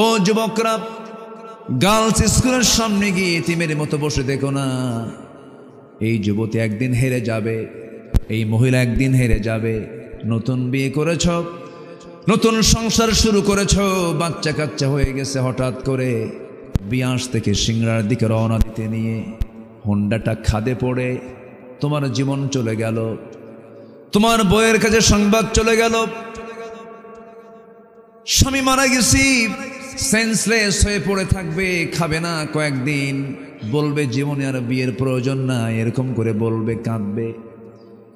ও যুবকরা, গার্লস স্কুলের সামনে গিয়ে এতিমের মতো বসে দেখো না। এই যুবতী একদিন হেরে যাবে, এই মহিলা একদিন হেরে যাবে। নতুন বিয়ে করেছ, নতুন সংসার শুরু করেছ, বাচ্চা কাচ্চা হয়ে গেছে, হঠাৎ করে বিয়াস থেকে সিংড়ার দিকে রওনা দিতে নিয়ে হোন্ডাটা খাদে পড়ে তোমার জীবন চলে গেল। তোমার বউয়ের কাছে সংবাদ চলে গেল, স্বামী মারা গেছি। সেন্সলেস হয়ে পড়ে থাকবে, খাবে না কয়েকদিন, বলবে জীবনে আর বিয়ের প্রয়োজন না, এরকম করে বলবে, কাঁদবে।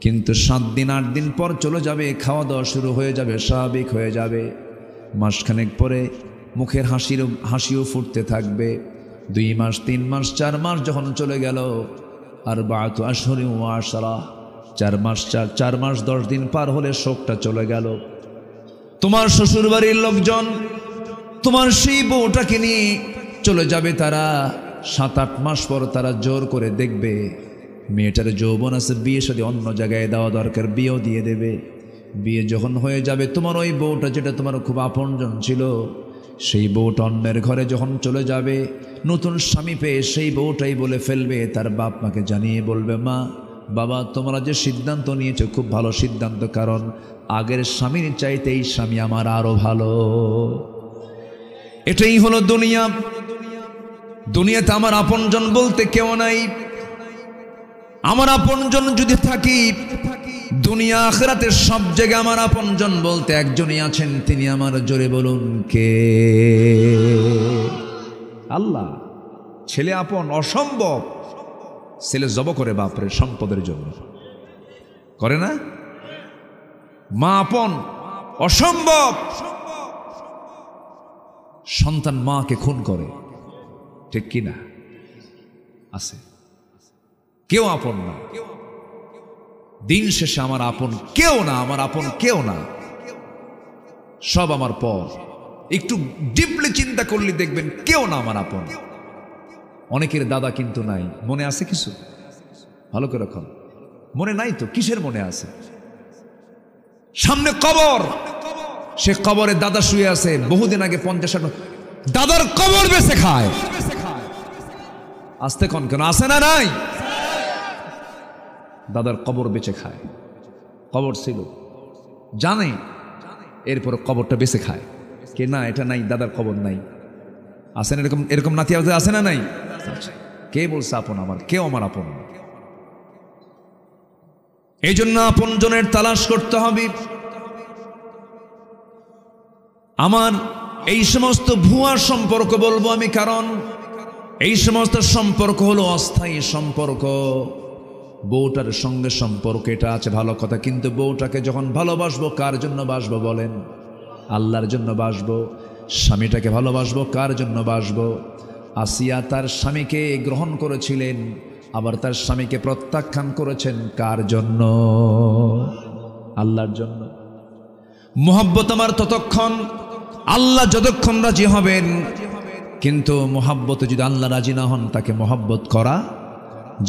কিন্তু 7 দিন 8 দিন পর চলে যাবে, খাওয়া দাওয়া শুরু হয়ে যাবে, স্বাভাবিক হয়ে যাবে। মাসখানেক পরে মুখের হাসিও ফুটতে থাকবে। 2 মাস 3 মাস 4 মাস যখন চলে গেল, আর 12 আশহুর ওয়া আশরা, 4 মাস 10 দিন পার হলে শোকটা চলে গেল। তোমার শ্বশুর বাড়ির লোকজন তোমার সেই বউটাকে নিয়ে চলে যাবে। তারা 7-8 মাস পর তারা জোর করে দেখবে মেয়েটার যৌবন আছে, বিয়ে সাথে অন্য জায়গায় দেওয়া দরকার, বিয়েও দিয়ে দেবে। বিয়ে যখন হয়ে যাবে, তোমার ওই বউটা যেটা তোমার খুব আপনজন ছিল, সেই বউটা অন্যের ঘরে যখন চলে যাবে, নতুন স্বামী পেয়ে সেই বউটাই বলে ফেলবে তার বাপ মাকে জানিয়ে, বলবে, মা বাবা তোমরা যে সিদ্ধান্ত নিয়েছো খুব ভালো সিদ্ধান্ত, কারণ আগের স্বামীর চাইতে এই স্বামী আমার আরো ভালো। এটাই হলো দুনিয়া। দুনিয়াতে আমার আপনজন বলতে কেউ নাই। আমার আপনজন যদি থাকি, দুনিয়া আখিরাতের সব জায়গায় আমার আপনজন বলতে একজনই আছেন, তিনি আমার, জোরে বলুন কে? আল্লাহ। ছেলে আপন অসম্ভব, ছেলে জব করে বাপরে সম্পদের জন্য, করে না? মা আপন অসম্ভব, সন্তান মাকে খুন করে, ঠিক কি না? আছে। কেউ আপন না। দিন শেষে আমার আপন কেউ না, আমার আপন কেউ না, সব আমার পর। একটু ডিপলি চিন্তা করলে দেখবেন কেউ না আমার আপন। অনেকের দাদা কিন্তু নাই, মনে আছে কিছু? ভালো করে রাখুন, মনে নাই তো কিসের মনে আছে? সামনে কবর, সে কবরে দাদা শুয়ে আছে, বহুদিন আগে 50-60 দাদার কবর বেঁচে খায়। আসতে কন কেন, আছে না নাই? দাদার কবর বেঁচে খায়। কবর ছিল জানে, এরপর কবরটা বেঁচে খায়। কে না এটা নাই, দাদার কবর নাই। আসেন এরকম এরকম নাতি আছে না নাই? কে বলছে আপন আমার? কেউ আমার আপন না। এই জন্য আপন জনের তালাশ করতে হবে। আমার এই সমস্ত ভুয়া সম্পর্ক বলবো আমি, কারণ এই সমস্ত সম্পর্ক হলো অস্থায়ী সম্পর্ক। বউটার সঙ্গে সম্পর্ক এটা আছে ভালো কথা, কিন্তু বউটাকে যখন ভালোবাসবো, কার জন্য বাসবো বলেন? আল্লাহর জন্য বাসবো। স্বামীটাকে ভালোবাসবো, কার জন্য বাসবো? আসিয়া তার স্বামীকে গ্রহণ করেছিলেন, আবার তার স্বামীকে প্রত্যাখ্যান করেছেন, কার জন্য? আল্লাহর জন্য। মোহাব্বত আমার ততক্ষণ, আল্লাহ যতক্ষণ রাজি হবেন, কিন্তু মোহাব্বতে যদি আল্লাহ রাজি না হন, তাকে মোহাব্বত করা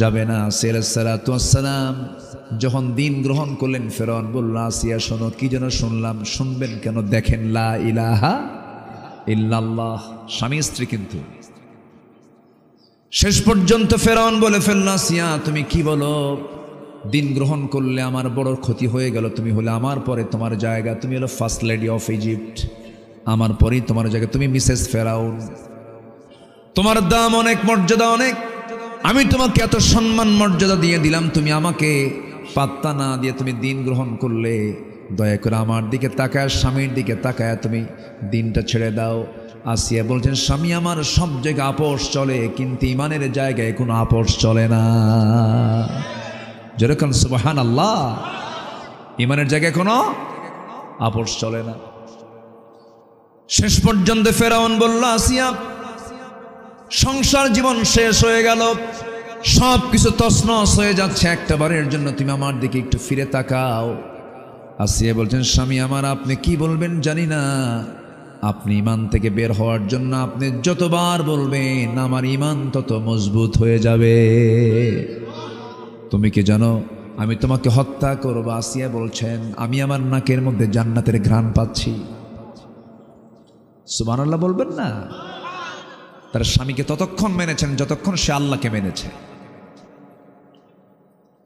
যাবে না। সালাম যখন দিন গ্রহণ করলেন, ফেরাউন বলল, আসিয়া শোনো। কি যেন শুনলাম? শুনবেন কেন? দেখেন, লা ইলাহা ইল্লাল্লাহ, স্বামী স্ত্রী। কিন্তু শেষ পর্যন্ত ফেরাউন বলে ফেলল, আসিয়া তুমি কি বলো? দিন গ্রহণ করলে আমার বড় ক্ষতি হয়ে গেল। তুমি হলে আমার পরে তোমার জায়গা, তুমি হলো ফার্স্ট লেডি অফ ইজিপ্ট, আমার পরেই তোমার জায়গা, তুমি মিসেস ফেরাউন। তোমার দাম অনেক, মর্যাদা অনেক। আমি তোমাকে এত সম্মান মর্যাদা দিয়ে দিলাম, তুমি আমাকে পাত্তা না দিয়ে তুমি দিন গ্রহণ করলে। দয়া করে আমার দিকে তাকায়, স্বামীর দিকে তাকায় তুমি দিনটা ছেড়ে দাও। আসিয়া বলছেন, স্বামী আমার সব জায়গায় আপোষ চলে, কিন্তু ইমানের জায়গায় কোনো আপোষ চলে না। যেরকম সুবহানাল্লাহ, ইমানের জায়গায় কোনো আপোষ চলে না। শেষ পর্যন্ত ফেরাউন বলল, আসিয়া সংসার জীবন শেষ হয়ে গেল, সব কিছু তছনছ হয়ে যাচ্ছে, একটা বারের জন্য তুমি আমার দিকে একটু ফিরে তাকাও। আসিয়া বলছেন, স্বামী আমার আপনি কি বলবেন জানি না, আপনি ইমান থেকে বের হওয়ার জন্য আপনি যতবার বলবেন আমার ইমান তত মজবুত হয়ে যাবে। তুমি কি জানো আমি তোমাকে হত্যা করব? আসিয়া বলছেন, আমি আমার নাকের মধ্যে জান্নাতের ঘ্রাণ পাচ্ছি। সুবহানাল্লাহ বলবেন না? তার স্বামীকে ততক্ষণ মেনেছেন যতক্ষণ সে আল্লাহকে মেনেছে।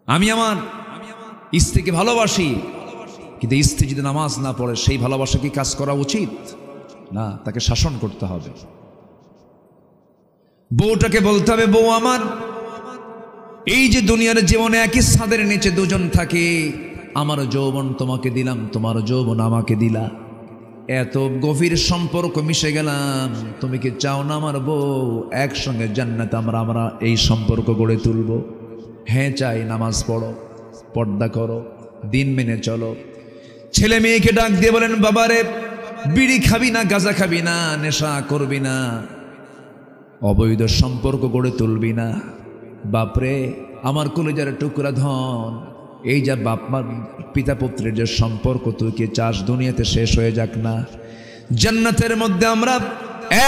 আমি আমার স্ত্রীকে ভালোবাসি, কিন্তু স্ত্রী যদি নামাজ না পড়ে সেই ভালোবাসা কি কাজ করা উচিত না? তাকে শাসন করতে হবে। বউটাকে বলতে হবে, বউ আমার, এই যে দুনিয়ার জীবনে একই ছাদের নিচে দুজন থাকে, আমার যৌবন তোমাকে দিলাম, তোমার যৌবন আমাকে দিলা, এত গভীর সম্পর্ক মিশে গেলাম, তুমি কি চাও না আমার বউ একসঙ্গে জান্নাতে আমরা এই সম্পর্ক গড়ে তুলব? হ্যাঁ চাই। নামাজ পড়ো, পর্দা করো, দিন মেনে চলো। ছেলে মেয়েকে ডাক দিয়ে বলেন, বাবারে বিড়ি খাবি না, গাঁজা খাবি না, নেশা করবি না, অবৈধ সম্পর্ক গড়ে তুলবি না। বাপরে আমার কলিজার টুকরা ধন, এই যা বাপ মা পিতা পুত্রের যে সম্পর্ক তুই কি চাস দুনিয়াতে শেষ হয়ে যাক না? জান্নাতের মধ্যে আমরা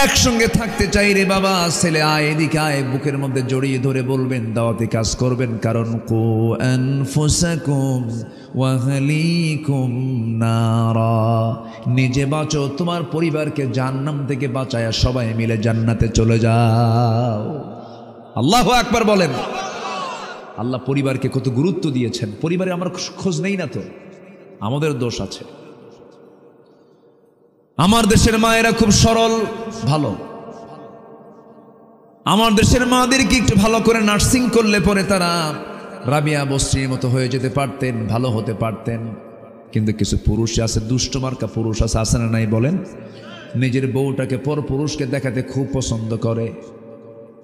একসঙ্গে থাকতে চাই রে বাবা। ছেলে আয়, এদিকে আয়, বুকের মধ্যে জড়িয়ে ধরে বলবেন, দাওয়াতি কাজ করবেন, কারণ কু আনফুসাকুম ওয়া আহলিকুম নারা, নিজে বাঁচো, তোমার পরিবারকে জাহান্নাম থেকে বাঁচায়া সবাই মিলে জান্নাতে চলে যাও। আল্লাহু আকবার বলেন। আল্লাহ পরিবারকে কত গুরুত্ব দিয়েছেন। পরিবারে আমরা খোঁজ নেই না তো, আমাদের দোষ আছে। আমার দেশের মায়েরা খুব সরল, ভালো। আমার দেশের মাদেরকে একটু ভালো করে নার্সিং করলে পরে তারা রাবিয়া বস্রির মতো হয়ে যেতে পারতেন, ভালো হতে পারতেন। কিন্তু কিছু পুরুষ আছে, দুষ্ট মার্কা পুরুষ আছে, আছে না নাই বলেন? নিজের বউটাকে পর পুরুষকে দেখাতে খুব পছন্দ করে।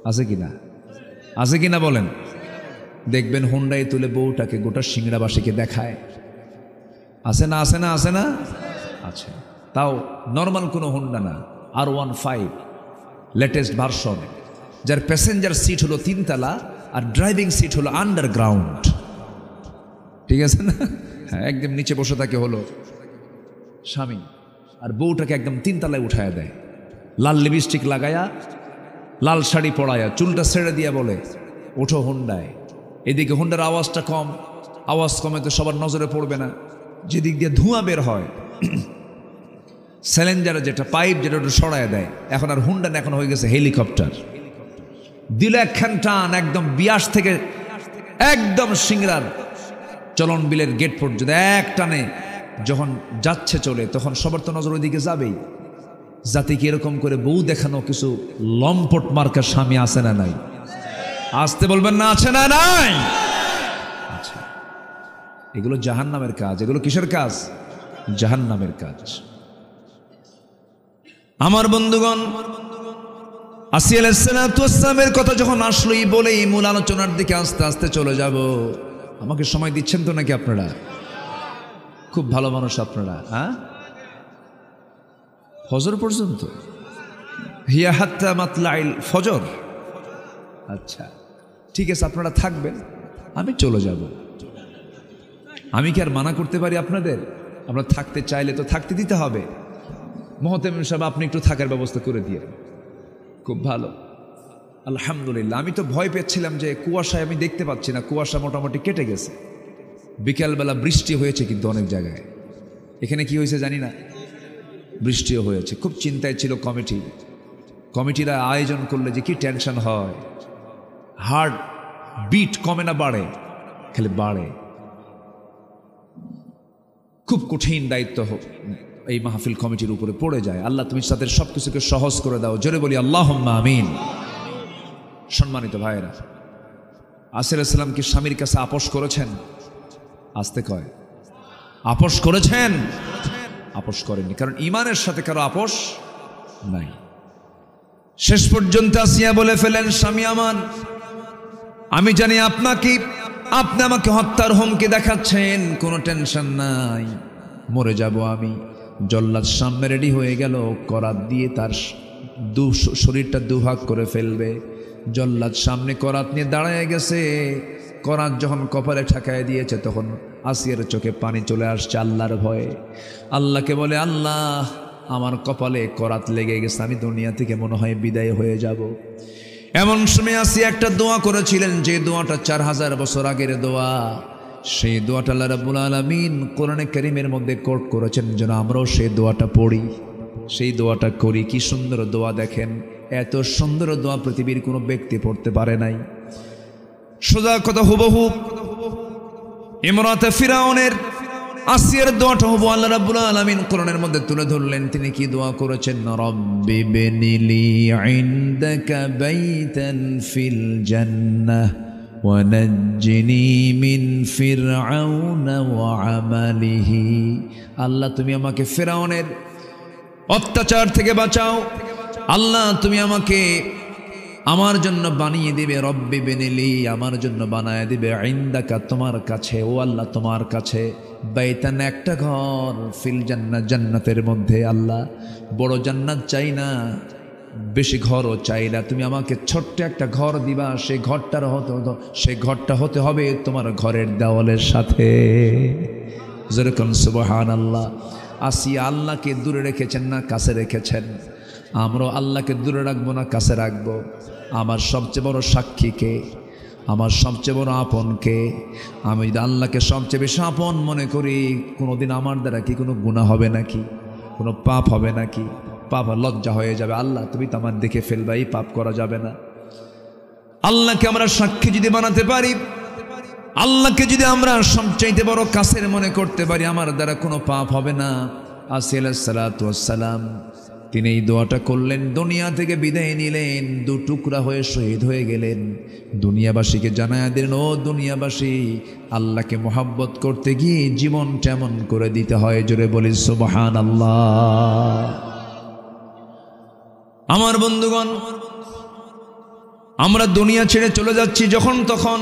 আছে কিনা? আছে কিনা বলেন? দেখবেন হুন্ডাই তুলে বউটাকে গোটা সিংড়াবাসীকে দেখায়। আছে না? আছে না? আছে না? আছে। তাও নর্মাল কোনো হুন্ডা না, R15 লেটেস্ট ভার্সন, যার প্যাসেঞ্জার সিট হলো 3 তলা আর ড্রাইভিং সিট হলো আন্ডারগ্রাউন্ড। ঠিক আছে না? হ্যাঁ, একদম নিচে বসে থাকে হলো স্বামী, আর বউটাকে একদম 3 তলায় উঠায় দেয়, লাল লিপস্টিক লাগায়া, লাল শাড়ি পরায়া, চুলটা ছেড়ে দিয়া বলে, ওঠো হুন্ডায়। এদিকে হুন্ডার আওয়াজটা কম, আওয়াজ কমে তো সবার নজরে পড়বে না। যেদিক দিয়ে ধোঁয়া বের হয়, স্যালেঞ্জারে যেটা পাইপ যেটা ওটা সরায় দেয়। এখন আর হুন্ডা না, এখন হয়ে গেছে হেলিকপ্টার। দিল একখান টান, একদম বিয়াস থেকে একদম সিংড়ার চলন বিলের গেট পর্যন্ত এক টানে যখন যাচ্ছে চলে, তখন সবার তো নজর ওইদিকে যাবেই। জাতি কি এরকম করে বউ দেখানো কিছু লম্পট মার্কা স্বামী আছে না নাই? আসতে বলবেন না, আছে না নাই? আচ্ছা, এগুলো জাহান্নামের কাজ। এগুলো কিসের কাজ? জাহান্নামের কাজ। আমার বন্ধুগণ, আসিয়া আলাইহিস সালাতু ওয়াস সালামের কথা যখন আসলোই বলেই মূল আলোচনার দিকে আস্তে আস্তে চলে যাব। আমাকে সময় দিচ্ছেন তো নাকি আপনারা? খুব ভালো মানুষ আপনারা। হ্যাঁ, ফজর পর্যন্ত, হিয়া হাত্তা মাতলাইল ফজর। আচ্ছা ঠিক আছে, আপনারা থাকবেন, আমি চলে যাব। আমি কি আর মানা করতে পারি আপনাদের? আপনারা থাকতে চাইলে তো থাকতে দিতে হবে। মোহতামিম সাহেব, আপনি একটু থাকার ব্যবস্থা করে দিয়ে। খুব ভালো, আলহামদুলিল্লাহ। আমি তো ভয় পেয়েছিলাম যে কুয়াশায় আমি দেখতে পাচ্ছি না, কুয়াশা মোটামুটি কেটে গেছে। বিকালবেলা বৃষ্টি হয়েছে, কিন্তু অনেক জায়গায়। এখানে কি হয়েছে জানি না, বৃষ্টিও হয়েছে। খুব চিন্তায় ছিল কমিটিরা আয়োজন করলে যে কি টেনশন হয়। হার্ট বিট কমে না বাড়ে, খালি বাড়ে। খুব কঠিন দায়িত্ব এই মাহফিল কমিটির উপরে পড়ে যায়। আল্লাহ তুমি তাদের সবকিছুকে সহজ করে দাও। জোরে বলি আল্লাহুম্মা আমিন। সম্মানিত ভাইয়েরা, আসিয়া আলাইহিস সালাম কি স্বামীর কাছে আপোষ করেছেন? আসতে কয়, আপোষ করেছেন? আপোষ করেননি, কারণ ঈমানের সাথে কারো আপোষ নাই। শেষ পর্যন্ত আসিয়া বলে ফেলেন, স্বামী আমার, আমি জানি আপনি আমাকে হত্যার হুমকি দেখাচ্ছেন, কোনো টেনশন নাই, মরে যাব আমি। জল্লাদ সামনে রেডি হয়ে গেল, করাত দিয়ে তার শরীরটা দুভাগ করে ফেলবে। জল্লাদ সামনে করাত নিয়ে দাঁড়ায় গেছে। করাত যখন কপালে ঠেকায় দিয়েছে, তখন আসিয়ার চোখে পানি চলে আসছে আল্লাহর ভয়ে। আল্লাহকে বলে, আল্লাহ আমার কপালে করাত লেগে গেছে, আমি দুনিয়া থেকে মনে হয় বিদায় হয়ে যাব। এমন সময় আসিয়া একটা দোয়া করেছিলেন, যে দোয়াটা 4000 বছর আগের দোয়া। সেই দোয়াটা আল্লাহ রাব্বুল আলামিন কোরআনে কারীমের মধ্যে কোট করেছেন, যেন আমরাও সেই দোয়াটা পড়ি। সেই দোয়াটা করি। কি সুন্দর দোয়া দেখেন, এত সুন্দর দোয়া পৃথিবীর কোনো ব্যক্তি পড়তে পারে নাই। সোজা কথা হুবহু ইমরাতে ফিরাউনের আসিয়ার দোয়াটা হুবহু আল্লাহ রাব্বুল আলামিন কোরআনের মধ্যে তুলে ধরলেন। তিনি কি দোয়া করেছেন? রব্বি বিনিলি ইনদাকা বাইতান ফিল জান্নাহ ওয়া নাজ্জিনি মিন ফিরআউনা ওয়া আমালিহি। আল্লাহ তুমি আমাকে ফিরআউনের অত্যাচার থেকে বাঁচাও। আল্লাহ তুমি আমাকে আমার জন্য বানিয়ে দিবে, রব্বি বিনিলি আমার জন্য বানায় দিবে, ইনদাকা তোমার কাছে, ও আল্লাহ তোমার কাছে, বাইতান একটা ঘর, ফিল জান্নাত জান্নাতের মধ্যে। আল্লাহ বড় জান্নাত চাই না, বেশি ঘরও চাই না, তুমি আমাকে ছোট্ট একটা ঘর দিবা, সেই ঘরটা হতে হবে তোমার ঘরের দেওয়ালের সাথে। যেরকম সুবহানাল্লাহ। আসিয়া আল্লাহকে দূরে রেখেছেন না কাছে রেখেছেন? আমরাও আল্লাহকে দূরে রাখবো না কাছে রাখবো? আমার সবচেয়ে বড় সাক্ষীকে, আমার সবচেয়ে বড় আপনকে, আমি যদি আল্লাহকে সবচেয়ে বেশি আপন মনে করি, কোনোদিন আমার দ্বারা কি কোনো গুনাহ হবে নাকি? কোনো পাপ হবে নাকি? পাপ লজ্জা হয়ে যাবে, আল্লাহ তুমি তো আমার দেখে ফেলবা, এই পাপ করা যাবে না। আল্লাহকে আমরা সাক্ষী যদি বানাতে পারি, আল্লাহকে যদি আমরা সবচাইতে বড় কাছের মনে করতে পারি, আমার দ্বারা কোনো পাপ হবে না। আসিয়া আলাইহিস সালাতু ওয়াস সালাম তিনি এই দোয়াটা করলেন, দুনিয়া থেকে বিদায় নিলেন, দু টুকরা হয়ে শহীদ হয়ে গেলেন। দুনিয়াবাসীকে জানায়া দিলেন, ও দুনিয়াবাসী, আল্লাহকে মোহাব্বত করতে গিয়ে জীবন তেমন করে দিতে হয়। জোরে বলি সুবহানাল্লাহ। আমার বন্ধুগণ, আমরা দুনিয়া ছেড়ে চলে যাচ্ছি যখন তখন।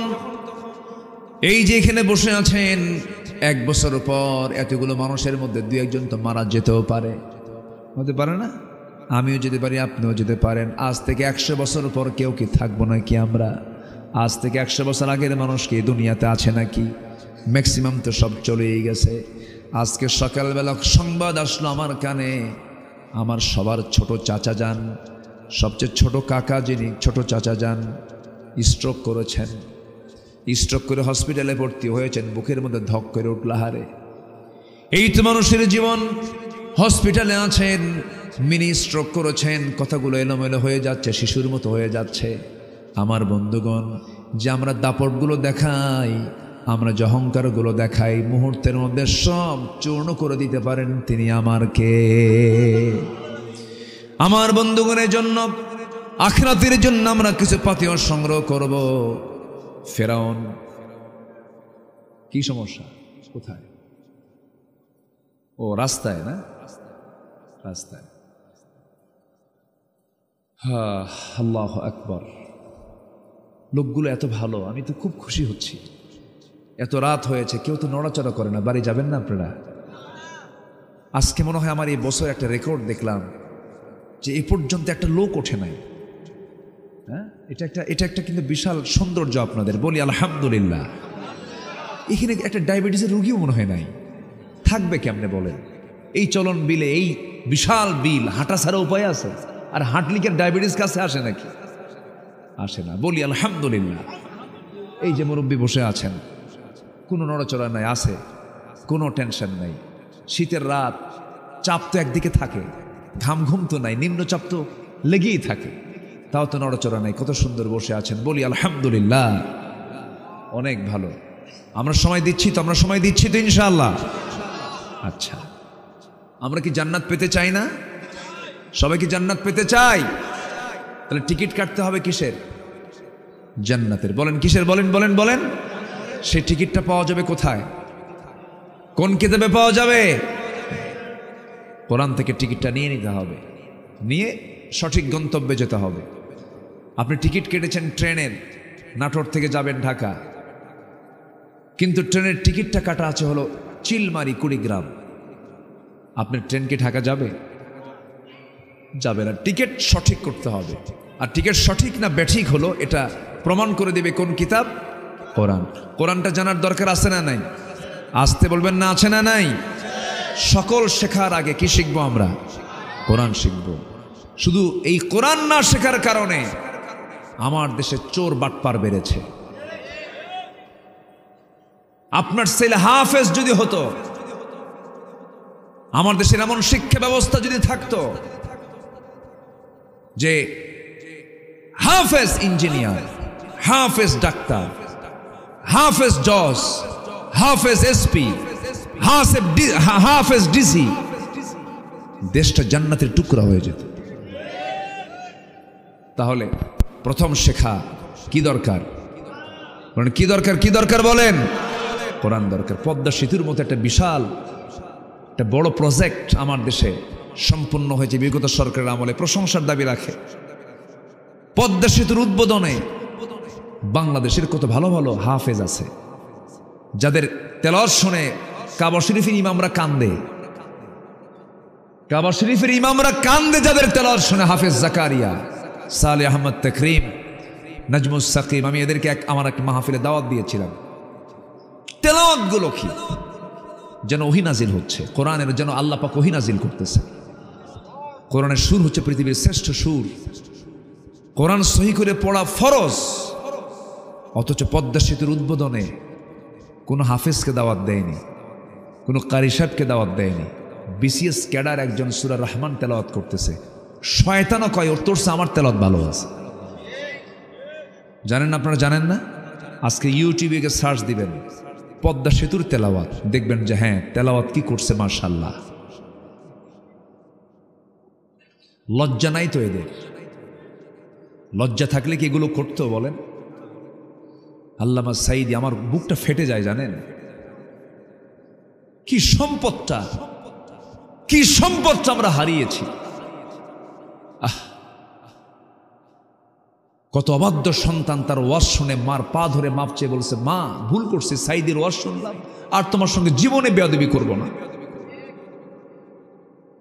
এই যে এখানে বসে আছেন, 1 বছর পর এতগুলো মানুষের মধ্যে 2-1 তো মারা যেতেও পারে, হতে পারে না? আমিও যেতে পারি, আপনিও যেতে পারেন। আজ থেকে 100 বছর পর কেউ কি থাকবো নাকি আমরা? আজ থেকে 100 বছর আগের মানুষ কি দুনিয়াতে আছে নাকি? ম্যাক্সিমাম তো সব চলেই গেছে। আজকে সকালবেলা সংবাদ আসলো আমার কানে, আমার সবার ছোট চাচা যান, সবচেয়ে ছোট কাকা যিনি, ছোট চাচা যান স্ট্রোক করেছেন। স্ট্রোক করে হসপিটালে ভর্তি হয়েছেন, বুকের মধ্যে ধক করে উঠল হারে। এই তো মানুষের জীবন। হসপিটালে আছেন, মিনি স্ট্রোক করেছেন, কথাগুলো এলোমেলো হয়ে যাচ্ছে, শিশুর মতো হয়ে যাচ্ছে। আমার বন্ধুগণ, যে আমরা দাপটগুলো দেখাই, আমরা যে অহংকারগুলো দেখাই, মুহূর্তের মধ্যে সব চূর্ণ করে দিতে পারেন তিনি আমার কে? আমার বন্ধুগণের জন্য, আখিরাতের জন্য আমরা কিছু পাথেয় সংগ্রহ করব। ফেরাউন কি সমস্যা? কোথায়? ও রাস্তায় না? রাস্তায়। হ্যাঁ, আল্লাহু আকবার। লোকগুলো এত ভালো, আমি তো খুব খুশি হচ্ছি। এত রাত হয়েছে, কেউ তো নড়াচড়া করে না। বাড়ি যাবেন না আপনারা? আজকে মনে হয় আমার এই বছর একটা রেকর্ড দেখলাম যে এই পর্যন্ত একটা লোক ওঠে নাই। হ্যাঁ, এটা একটা কিন্তু বিশাল সৌন্দর্য আপনাদের। বলি আলহামদুলিল্লাহ। এখানে একটা ডায়াবেটিসের রোগীও মনে হয় নাই। থাকবে কেমনে বলেন? এই চলন বিলে, এই বিশাল বিল, হাঁটা ছাড়া উপায় আছে? আর হাঁটলিকের ডায়াবেটিস কাছে আসে নাকি? আসে না। বলি আলহামদুলিল্লাহ। এই যে মুরব্বী বসে আছেন, কোনো নড়াচড়া নাই, আছে কোনো টেনশন নাই। শীতের রাত, চাপ তো একদিকে থাকে, ঘাম তো নাই, নিম্নচাপ তো লেগেই থাকে, তাও তো নড়াচড়া নাই। কত সুন্দর বসে আছেন। বলি আলহামদুলিল্লাহ। অনেক ভালো। আমরা সময় দিচ্ছি তো, আমরা সময় দিচ্ছি তো ইনশাআল্লাহ। আচ্ছা, আমরা কি জান্নাত পেতে চাই না? সবাই কি জান্নাত পেতে চাই? তাহলে টিকিট কাটতে হবে কিসের? জান্নাতের। বলেন কিসের? বলেন বলেন বলেন। সেই টিকিটটা পাওয়া যাবে কোথায়? কোন কিতাবে পাওয়া যাবে? কোরআন থেকে টিকিটটা নিয়ে নিতে হবে, নিয়ে সঠিক গন্তব্যে যেতে হবে। আপনি টিকিট কেটেছেন ট্রেনের, নাটোর থেকে যাবেন ঢাকা, কিন্তু ট্রেনের টিকিটটা কাটা আছে হলো চিলমারি, কুড়িগ্রাম। আপনার ট্রেন কি ঢাকা যাবে? যাবে না। টিকিট সঠিক করতে হবে। আর টিকিট সঠিক না ব্যাঠিক হলো এটা প্রমাণ করে দেবে কোন কিতাব? কোরআন। কোরআনটা জানার দরকার আছে না নাই? আসতে বলবেন না, আছে না নাই? সকল শেখার আগে কি শিখবো আমরা? কোরআন শিখব। শুধু এই কোরআন না শেখার কারণে আমার দেশে চোর বাটপার বেড়েছে। আপনার ছেলে হাফেজ যদি হতো, আমার দেশের এমন শিক্ষা ব্যবস্থা যদি থাকতো যে হাফেজ ইঞ্জিনিয়ার, হাফেজ ডাক্তার, হাফেজ জজ, হাফেজ এসপি, হাফেজ ডিসি, দেশটা জান্নাতের টুকরা হয়ে যেত। তাহলে প্রথম শেখা কি দরকার? কি দরকার? কি দরকার বলেন? কোরআন দরকার। পদ্মা সেতুর মতো একটা বিশাল একটা বড় প্রজেক্ট আমার দেশে সম্পূর্ণ হয়েছে বিগত সরকারের আমলে, প্রশংসার দাবি রাখে। পদ্মা সেতুর উদ্বোধনে বাংলাদেশের কত ভালো ভালো হাফেজ আছে, যাদের তেলাওয়াত শুনে কাবা শরীফের ইমামরা কান্দে। কাবা শরীফের ইমামরা কান্দে যাদের তেলাওয়াত শুনে। হাফেজ জাকারিয়া, সালেহ আহমদ তাকরিম, নাজমুস সাকিম। আমি এদেরকে আমার এক মাহফিলে দাওয়াত দিয়েছিলাম। তেলাওয়াত গুলো কি যেন ওহী নাজিল হচ্ছে, কোরআনের যেন আল্লাহ পাক ওহী নাজিল করতেছে। কোরআনের সুর হচ্ছে পৃথিবীর শ্রেষ্ঠ সুর। কোরআন সহি করে পড়া ফরজ, অথচ পদ্মা সেতুর উদ্বোধনে কোনো হাফেজকে দাওয়াত দেয়নি, কোনো কারি সাহেবকে দাওয়াত দেয়নি। বিসিএস ক্যাডার একজন সূরা রহমান তেলাওয়াত করতেছে। শয়তানও কয় ওর তোরছে আমার তেলাওয়াত ভালো আছে। জানেন আপনারা? জানেন না? আজকে ইউটিউবে গিয়ে সার্চ দিবেন পদ্মা সেতুর তেলাওয়াত, দেখবেন যে হ্যাঁ তেলাওয়াত কি করছে মাশাআল্লাহ। লজ্জা নাই তো এদের? লজ্জা থাকলে কি এগুলো করতো বলেন? আল্লামা সাঈদী, আমার বুকটা ফেটে যায় জানেন। কি সম্পদটা, কি সম্পদটা আমরা হারিয়েছি। কত অবাধ্য সন্তান তার ওয়াজ শুনে মার পা ধরে মাপ চেয়ে বলছে, মা ভুল করছি, সাঈদীর ওয়াজ শুনলাম, আর তোমার সঙ্গে জীবনে বেয়াদবি করব না।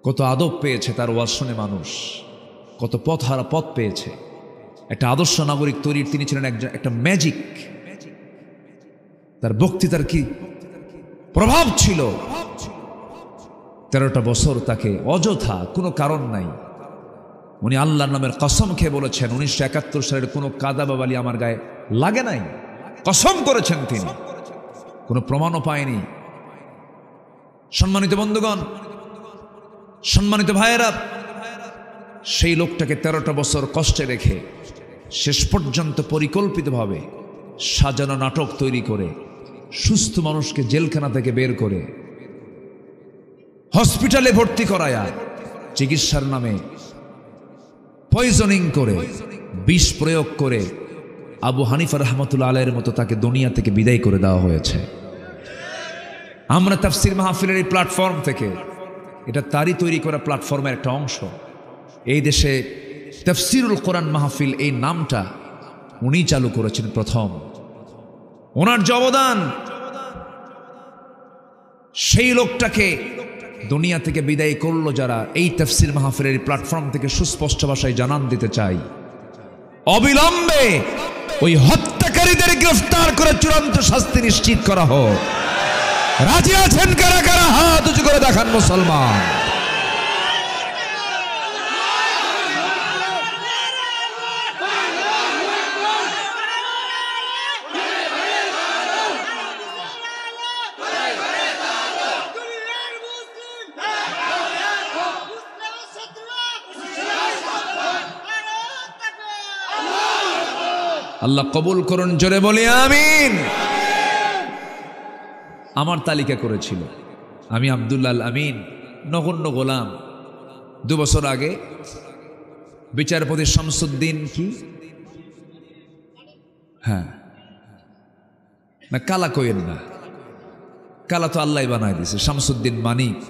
কত আদব পেয়েছে তার ওয়াজ শুনে মানুষ, কত পথ হারা পথ পেয়েছে। একটা আদর্শ নাগরিক তৈরির তিনি ছিলেন একটা ম্যাজিক। তার বক্তৃতার কি প্রভাব ছিল। 13টা বছর তাকে অযথা কোনো কারণ নাই, উনি আল্লাহর নামের কসম খেয়ে বলেছেন 1971 সালের কোনো কাদা বাবালি আমার গায়ে লাগে নাই, কসম করেছেন তিনি, কোনো প্রমাণও পায়নি। সম্মানিত বন্ধুগণ, সম্মানিত ভাইয়েরা, সেই লোকটাকে 13টা বছর কষ্টে রেখে শেষ পর্যন্ত পরিকল্পিতভাবে সাজানো নাটক তৈরি করে সুস্থ মানুষকে জেলখানা থেকে বের করে হসপিটালে ভর্তি করায়া চিকিৎসার নামে পয়জনিং করে, বিষ প্রয়োগ করে আবু হানিফা রহমতুল্লাহ আলাইহির মতো তাকে দুনিয়া থেকে বিদায় করে দেওয়া হয়েছে। আমরা তাফসীর মাহফিলের এই প্ল্যাটফর্ম থেকে, এটা তারই তৈরি করা প্ল্যাটফর্মের একটা অংশ, এই দেশে তাফসীরুল কোরআন মাহফিল এই নামটা উনি চালু করেছেন প্রথম। ওনার যে অবদান, সেই লোকটাকে দুনিয়া থেকে বিদায় করলো যারা, এই তাফসীর মাহফিলের প্ল্যাটফর্ম থেকে সুস্পষ্ট ভাষায় জানান দিতে চাই, অবিলম্বে ওই হত্যাকারীদের গ্রেফতার করে চূড়ান্ত শাস্তি নিশ্চিত করা হোক। রাজি আছেন কারা কারা? হাত উঁচু করে দেখান মুসলমান। আল্লাহ কবুল করুন, জোরে বলি আমিন। আমার তালিকা করেছিল, আমি আব্দুল্লাহ আল আমিন, নগণ্য গোলাম। 2 বছর আগে বিচারপতি শামসুদ্দিন কি, হ্যাঁ না কালা কইেন না, কালা তো আল্লাহ বানায় দিয়েছে, শামসুদ্দিন মানিক।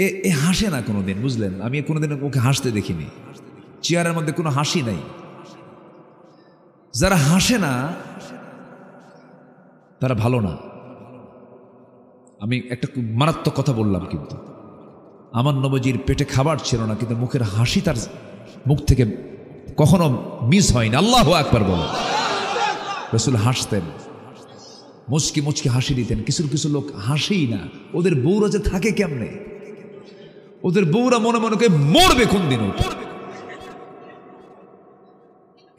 এ হাসে না কোনোদিন, বুঝলেন? আমি কোনোদিন ওকে হাসতে দেখিনি, চেয়ারের মধ্যে কোনো হাসি নাই। যারা হাসে না তারা ভালো না। আমি একটা মারাত্মক কথা বললাম, কিন্তু আমার নবীজির পেটে খাবার ছিল না, কিন্তু মুখের হাসি তার মুখ থেকে কখনো মিস হয়নি। আল্লাহু আকবার বলো। রাসূল হাসতেন, মুচকি মুচকি হাসি দিতেন। কিছু কিছু লোক হাসেই না, ওদের বউরা যে থাকে কেমনে, ওদের বউরা মনে মনে করে মরবে কোন দিন।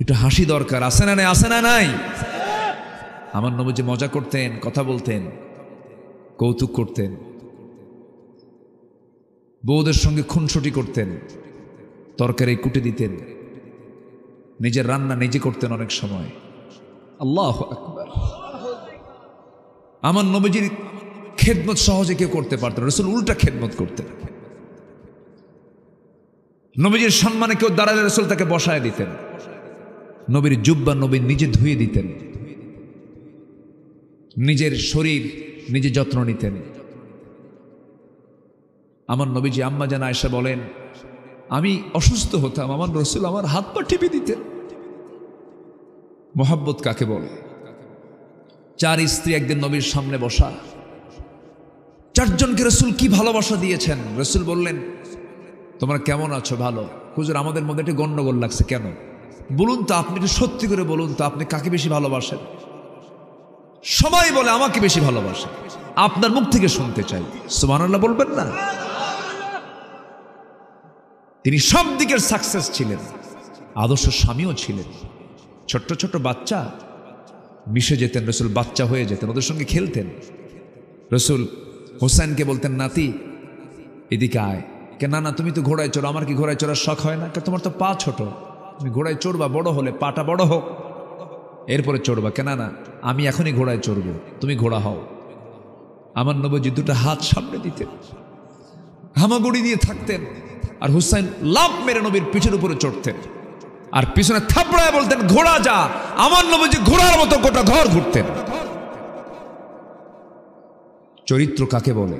একটু হাসি দরকার, আছে না নাই? আছে না নাই? আমার নবী যে মজা করতেন, কথা বলতেন, কৌতুক করতেন, বউদের সঙ্গে খুনসুটি করতেন, তরকারি কুটে দিতেন, নিজের রান্না নিজে করতেন অনেক সময়। আল্লাহু আকবার। আমার নবীজির খেদমত সহজে কেউ করতে পারতেন, রাসূল উল্টা খেদমত করতেন। নবীজির সম্মানে কেউ দাঁড়ালে রাসূল তাকে বসায় দিতেন। নবীর জুব্বা নবী নিজে ধুয়ে দিতেন, নিজের শরীর নিজে যত্ন নিতেন। আমার নবীজি আম্মা জান আয়েশা বলেন, আমি অসুস্থ হতাম, আমার রাসূল আমার হাত পা টিপে দিতেন। মোহাব্বত কাকে বলে? 4 স্ত্রী একদিন নবীর সামনে বসা, 4 জনকে রাসূল কি ভালোবাসা দিয়েছেন। রাসূল বললেন, তোমরা কেমন আছো? ভালো। হুজুর, আমাদের মধ্যে একটা গন্ডগোল লাগছে। কেন? বলুন তো, আপনি একটু সত্যি করে বলুন তো, আপনি কাকে বেশি ভালোবাসেন? সবাই বলে আমাকে বেশি ভালোবাসে। আপনার মুখ থেকে শুনতে চাই, সুবহানাল্লাহ বলবেন না? তিনি সব দিকের সাকসেস ছিলেন, আদর্শ স্বামীও ছিলেন। ছোট্ট ছোট্ট বাচ্চা মিশে যেতেন, রাসূল বাচ্চা হয়ে যেতেন, ওদের সঙ্গে খেলতেন। রাসূল হোসেনকে বলতেন, নাতি এদিকে আয়। কে, না না, তুমি তো ঘোড়ায় চড়ো। আমার কি ঘোড়ায় চড়ার শখ হয় না? তোমার তো পা ছোট, তুমি ঘোড়ায় চড়বা বড় হলে, পাটা বড় হোক এরপরে চড়বা। কেন না, আমি এখনই ঘোড়ায় চড়বো, তুমি ঘোড়া হও। আমার নবীজি 2টা হাত সামনে দিতেন, হামাগুড়ি দিয়ে থাকতেন, আর হুসাইন লাফ মেরে নবীর পিঠের উপরে চড়তেন, আর পিছনে থাপড়ায় বলতেন, ঘোড়া যা। আমার নবীজি ঘোড়ার মতো গোটা ঘর ঘুরতেন। চরিত্র কাকে বলে?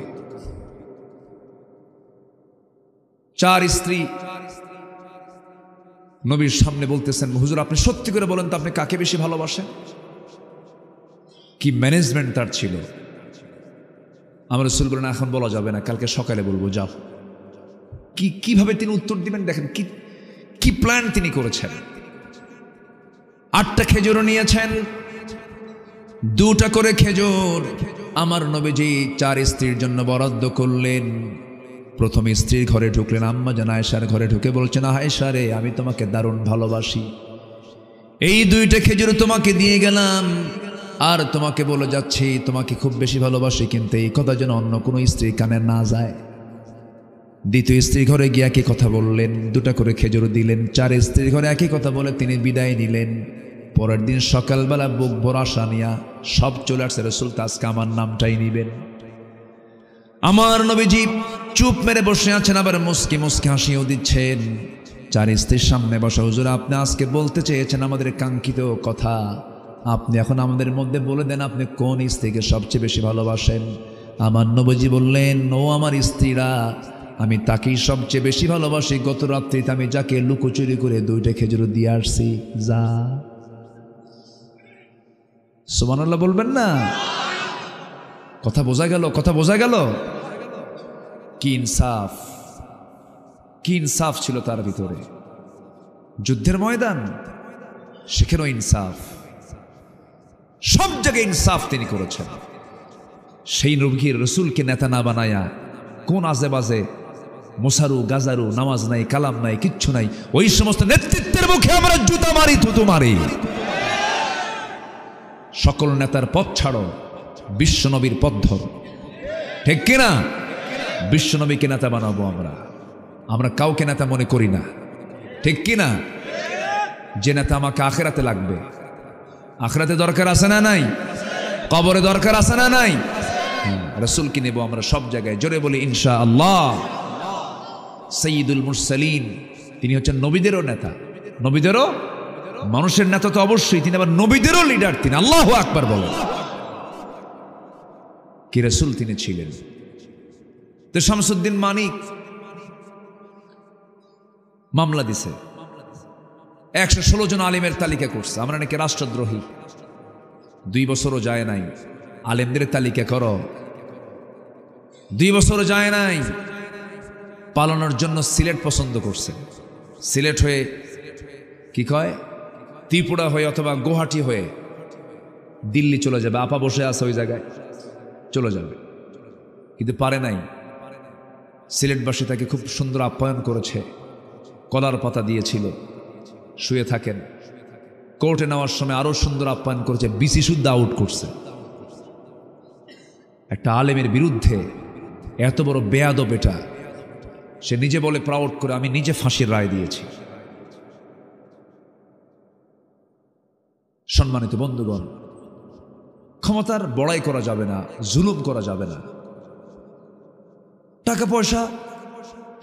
4 স্ত্রী নবীর সামনে বলতেছেন, হুজুর আপনি সত্যি করে বলেন তো, আপনি কাকে বেশি ভালোবাসেন? কি ম্যানেজমেন্ট তার ছিল! আমার রাসূল বলেন, এখন বলা যাবে না, কালকে সকালে বলবো, যাও। কিভাবে তিনি উত্তর দিবেন দেখেন, কি প্ল্যান তিনি করেছেন। 8টা খেজুরও নিয়েছেন, 2টা করে খেজুর আমার নবীজি 4 স্ত্রীর জন্য বরাদ্দ করলেন। প্রথম স্ত্রীর ঘরে ঢুকলেন, আম্মা জান আয়েশার ঘরে ঢুকে বলছেন, আয়েশা রে, আমি তোমাকে দারুণ ভালোবাসি, এই 2টা খেজুর তোমাকে দিয়ে গেলাম, আর তোমাকে বলে যাচ্ছি তোমাকে খুব বেশি ভালোবাসি, কিন্তু এই কথা যেন অন্য কোনো স্ত্রীর কানে না যায়। দ্বিতীয় স্ত্রীর ঘরে গিয়ে একই কথা বললেন, 2টা করে খেজুর দিলেন। 4 স্ত্রীর ঘরে একই কথা বলে তিনি বিদায় নিলেন। পরের দিন সকালবেলা বুক ভরা আশা নিয়া সব চলে আসছে, রাসূল আজকে আমার নামটাই নিবেন। আমার নবীজি চুপ মেরে বসে আছেন, আবার মুস্কি মুস্কি হাসিও দিচ্ছেন। 4 স্ত্রীর সামনে বসা, হুজুর আপনি আজকে বলতে চেয়েছেন আমাদের কাঙ্ক্ষিত কথা, আপনি এখন আমাদের মধ্যে বলে দেন, আপনি কোন স্ত্রীকে সবচেয়ে বেশি ভালোবাসেন? আমার নবীজি বললেন, ও আমার স্ত্রীরা, আমি তাকেই সবচেয়ে বেশি ভালোবাসি। গত রাত্রিতে আমি যাকে লুকোচুরি করে 2টা খেজুর দিয়ে আসছি, যা। সুবহানাল্লাহ বলবেন না? কথা বোঝা গেল? কথা বোঝা গেল? কি ইনসাফ, কি ইনসাফ ছিল তার ভিতরে। যুদ্ধের ময়দান, সেখানেও ইনসাফ, সব জায়গায় ইনসাফ তিনি করেছেন। সেই নবীর রাসূলকে নেতা না বানায়া কোন আজে বাজে মোসারু গাজারু, নামাজ নাই, কালাম নাই, কিচ্ছু নাই, ওই সমস্ত নেতৃত্বের মুখে আমরা জুতা মারি, থুতু মারি। সকল নেতার পথ ছাড়ো, বিশ্ব নবীর পথ ধরো। ঠিক কিনা? বিশ্ব নবীকে নেতা বানাবো আমরা কাউকে নেতা মনে করি না। ঠিক কিনা? যে নেতা আমাকে আখিরাতে লাগবে, আখিরাতে দরকার আছে না নাই? কবরে দরকার আছে না নাই? রাসূলকে নেব আমরা সব জায়গায়। জোরে বলি ইনশাআল্লাহ। সাইয়্যিদুল মুরসালিন, তিনি হচ্ছেন নবীদেরও নেতা, নবীদেরও, মানুষের নেতা তো অবশ্যই, তিনি আবার নবীদেরও লিডার। তিনি আল্লাহু আকবার বলেন। কি রাসূল তিনি ছিলেন। তো শামসুদ্দিন মানিক মামলা দিছে, 116 জন আলেমের তালিকা করছে, আমরা নাকি রাষ্ট্রদ্রোহী। 2 বছরও যায় নাই, আলেমদের তালিকা করো। 2 বছরও যায় নাই, পালানোর জন্য সিলেট পছন্দ করছে। সিলেট হয়ে কি কয়, ত্রিপুরা হয়ে অথবা গুয়াহাটি হয়ে দিল্লি চলে যাবে। আপা বসে আছে ওই জায়গায়, চলে যাবে, কিন্তু পারে নাই। সিলেটবাসী তাকে খুব সুন্দর আপ্যায়ন করেছে, কলার পাতা দিয়েছিল, শুয়ে থাকেন। কোর্টে নেওয়ার সময় আরো সুন্দর আপ্যায়ন করেছে, বিসি শুদ্ধ আউট করছে। একটা আলেমের বিরুদ্ধে এত বড় বেয়াদব, এটা সে নিজে বলে প্রাউড করে, আমি নিজে ফাঁসির রায় দিয়েছি। সম্মানিত বন্ধুগণ, ক্ষমতার বড়াই করা যাবে না, জুলুম করা যাবে না। টাকা পয়সা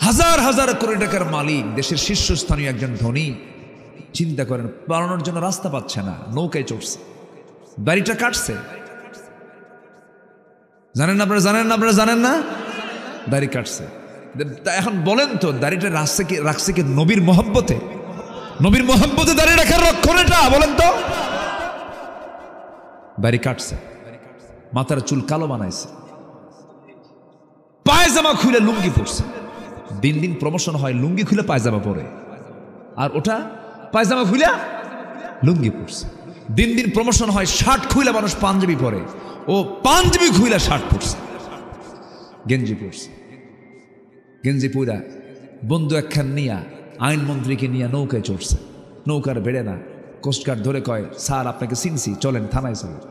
হাজার হাজার কোটি টাকার মালিক, দেশের শীর্ষস্থানীয় একজন ধনী, চিন্তা করেন পালানোর জন্য রাস্তা পাচ্ছে না, নৌকায় চড়ছে, দাড়িটা কাটছে। জানেন না আপনারা, জানেন না দাড়ি কাটছে। এখন বলেন তো, দাড়িটা রাখছে কি নবীর মোহাব্বতে? নবীর মোহাব্বতে দাড়ি রাখার লক্ষণ এটা? বলেন তো। দাড়ি কাটছে, মাথার চুল কালো বানাইছে, পায়জামা খুলে লুঙ্গি পরছে। দিন দিন প্রমোশন হয়, লুঙ্গি খুলে পায়জামা পরে, আর ওটা পায়জামা খুলে লুঙ্গি পরছে। দিন দিন প্রমোশন হয়, শার্ট খুলে মানুষ পাঞ্জাবি পরে, ও পাঞ্জাবি খুলে শার্ট পরছে, গেঞ্জি পরছে। গেঞ্জি পুরা বন্ধু একখান নিয়া আইনমন্ত্রীকে নিয়ে নৌকায় চড়ছে। নৌকার বেড়ে না, কোস্টগার্ড ধরে কয়, স্যার আপনাকে চিনছি, চলেন থানায় চলেন।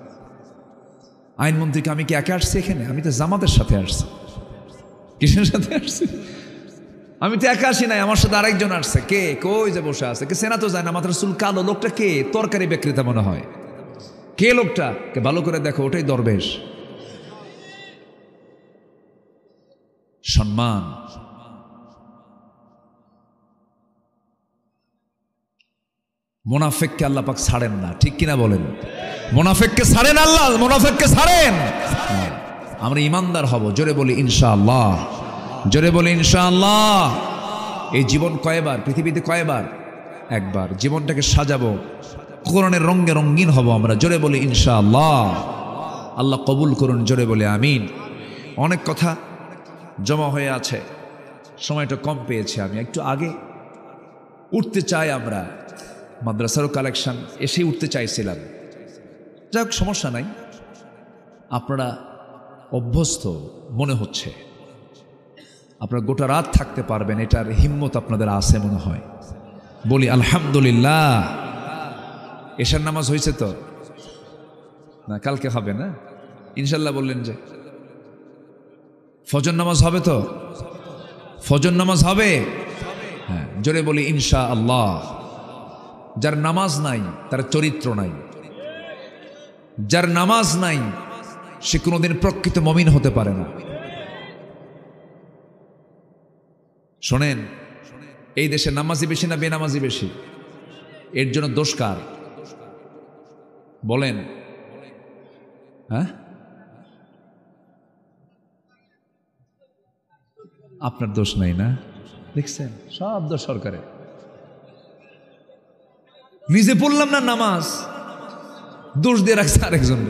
আইনমন্ত্রীকে, আমি কি একা আসছি এখানে? আমি তো জামাতের সাথে আসছি। কিসের সাথে আসছি? আমি তো একা আসি নাই, আমার সাথে আরেকজন আসছে। কে? কই যে বসে আছে, কে চেনা তো যায় না, মাথার চুল কালো। লোকটা কে? তরকারি বিক্রেতা মনে হয়। কে লোকটা? কে ভালো করে দেখো, ওটাই দরবেশ। সম্মান। মুনাফিককে আল্লাহ পাক ছাড়েন না, ঠিক কিনা বলেন? মুনাফিককে ছাড়েন আল্লাহ, মুনাফিককে ছাড়েন। আমরা ইমানদার হব, জোরে বলি ইনশাআল্লাহ, জোরে বলি ইনশাআল্লাহ। এই জীবন কয়বার, পৃথিবীতে কয়বার? একবার। জীবনটাকে সাজাবো, কোরআনের রঙে রঙিন হব আমরা, জোরে বলি ইনশাআল্লাহ। আল্লাহ কবুল করুন, জোরে বলে আমিন। অনেক কথা জমা হয়ে আছে, সময়টা কম পেয়েছি, আমি একটু আগে উঠতে চাই। আমরা মাদ্রাসারও কালেকশন এসেই উঠতে চাইছিলাম, যাক সমস্যা নাই। আপনারা অভ্যস্ত মনে হচ্ছে, আপনারা গোটা রাত থাকতে পারবেন, এটার হিম্মত আপনাদের আছে মনে হয়। বলি আলহামদুলিল্লাহ। এশার নামাজ হয়েছে তো না? কালকে হবে না ইনশাল্লাহ? বললেন যে ফজর নামাজ হবে তো? ফজর নামাজ হবে, হ্যাঁ, জোরে বলি ইনশাআল্লাহ। যার নামাজ নাই তার চরিত্র নাই, যার নামাজ নাই সে কোনোদিন প্রকৃত মুমিন হতে পারে না। শোনেন, এই দেশে নামাজি বেশি না বেনামাজি বেশি? এর জন্য দোষ কার বলেন? হ্যাঁ, আপনার দোষ নাই না? দেখছেন, সব দোষ সরকারের। নিজে পড়লাম না নামাজ, দোষ দিয়ে রাখছে আরেকজন।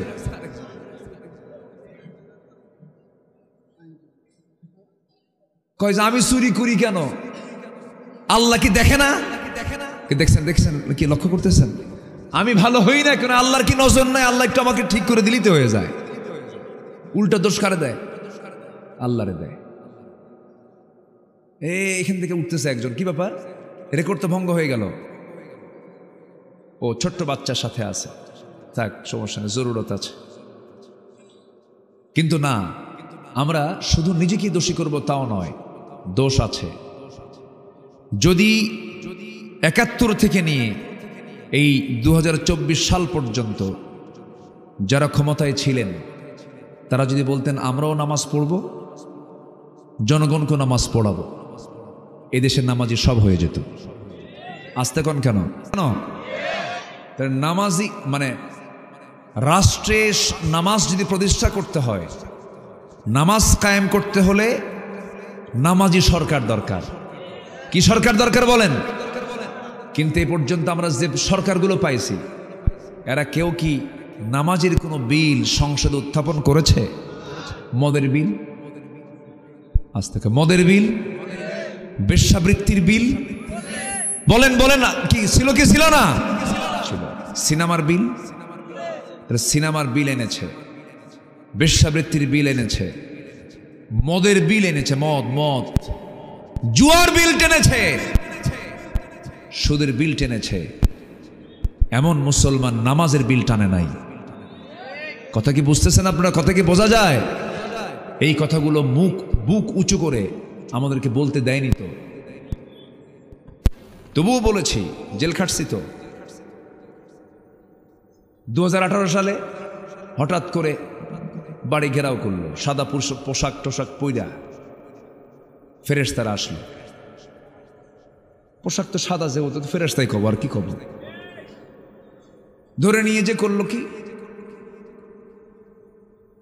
কয় যে আমি চুরি করি কেন? আল্লাহ কি দেখে না? দেখছেন, দেখছেন কি লক্ষ্য করতেছেন? আমি ভালো হই না কেন? আল্লাহর কি নজর নাই? আল্লাহ একটু আমাকে ঠিক করে দিলিতে হয়ে যায়। উল্টা দোষ কারে দেয়? আল্লাহরে দেয়। এখান থেকে উঠতেছে একজন, কি ব্যাপার? রেকর্ড তো ভঙ্গ হয়ে গেল। ও ছোট্ট বাচ্চার সাথে আছে, থাক সমস্যা নেই, জরুরত আছে। কিন্তু না, আমরা শুধু নিজেকে দোষী করব তাও নয়, দোষ আছে। যদি ৭১ থেকে নিয়ে এই ২০২৪ সাল পর্যন্ত যারা ক্ষমতায় ছিলেন, তারা যদি বলতেন আমরাও নামাজ পড়ব, জনগণকে নামাজ পড়াবো, এদেশের নামাজি সব হয়ে যেত। আসতে কোন কেন? নামাজি মানে রাষ্ট্রে নামাজ যদি প্রতিষ্ঠা করতে হয়, নামাজ কায়েম করতে হলে নামাজি সরকার দরকার। কি সরকার দরকার বলেন? কিন্তু এই পর্যন্ত আমরা যে সরকারগুলো পাইছি, এরা কেউ কি নামাজের কোনো বিল সংসদে উত্থাপন করেছে? মদের বিল, আজ থেকে মদের বিল, বেশ্যাবৃত্তির বিল, বলেন বলেন কি ছিল কি ছিল না? সিনেমার বিল, সিনেমার বিল এনেছে, বেশ্যাবৃত্তির বিল এনেছে, মদের বিল এনেছে, মদ, জুয়ার বিল টেনেছে, সুদের বিল টেনেছে। এমন মুসলমান নামাজের বিল টানে নাই। কথা কি বুঝতেছেন আপনারা? কথা কি বোঝা যায়? এই কথাগুলো বুক উঁচু করে আমাদেরকে বলতে দেয়নি তো, তবুও বলেছি, জেল খাটছি তো। 2018 সালে হঠাৎ করে বাড়ি ঘেরাও করলো, সাদা পোশাক টোশাক পইরা ফেরেশতারা আসলো। পোশাক তো সাদা, যেহেতু ফেরেশতাই খবর, আর কি খবর। ধরে নিয়ে যে করলো কি,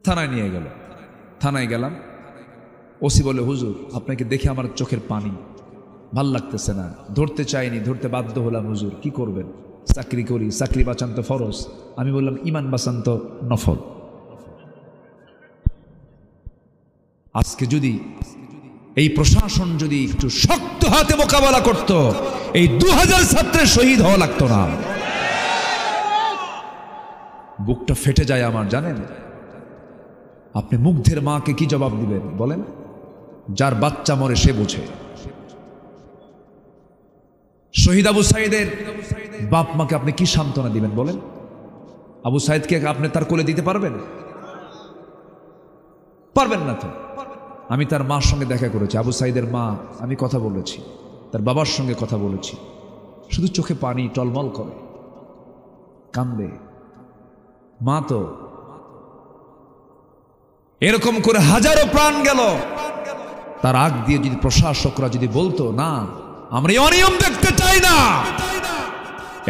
থানায় নিয়ে গেল। থানায় গেলাম, ওসি বলে, হুজুর আপনাকে দেখে আমার চোখের পানি, ভাল লাগতেছে না, ধরতে চাইনি, ধরতে বাধ্য হলাম হুজুর, কি করবেন? চাকরি করি, চাকরি বাঁচান তো ফরজ। আমি বললাম, ইমান বাঁচান তো নফল। আজকে যদি এই প্রশাসন যদি একটু শক্ত হাতে মোকাবেলা করত, এই 2000 ছাত্রের শহীদ হওয়া লাগতো না। বুকটা ফেটে যায় আমার, জানেন? আপনি মুগ্ধের মাকে কি জবাব দিবেন বলেন? যার বাচ্চা মরে সে বোঝে। শহীদ আবু সাইদের বাপ মাকে আপনি কি সান্ত্বনা দিবেন বলেন? আবু সাইদকে আপনি তার কোলে দিতে পারবেন? পারবেন না তো। আমি তার মার সঙ্গে দেখা করেছি, আবু সাইদের মা, আমি কথা বলেছি, তার বাবার সঙ্গে কথা বলেছি। শুধু চোখে পানি টলমল করে, কান্দে। মা তো এরকম করে হাজারো প্রাণ গেল, তার আগ দিয়ে যদি প্রশাসকরা যদি বলতো, না আমরা এই অনিয়ম দেখতে চাই না,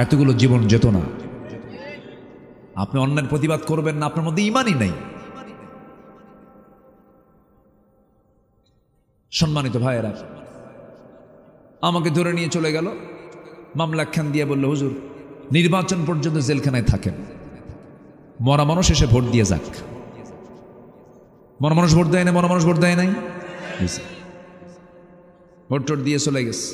এতগুলো জীবন যেত না। আপনি অন্যের প্রতিবাদ করবেন না, আপনার মধ্যে ঈমানই নেই। সম্মানিত ভাইয়েরা, আমাকে ধরে নিয়ে চলে গেল, মামলা খান দিয়ে বলল, হুজুর নির্বাচন পর্যন্ত জেলখানায় থাকেন, মরা মানুষ এসে ভোট দিয়ে যাক। মরা মানুষ ভোট দেয় না, মরা মানুষ ভোট দেয় নাই, ভোট টোট দিয়ে চলে গেছে।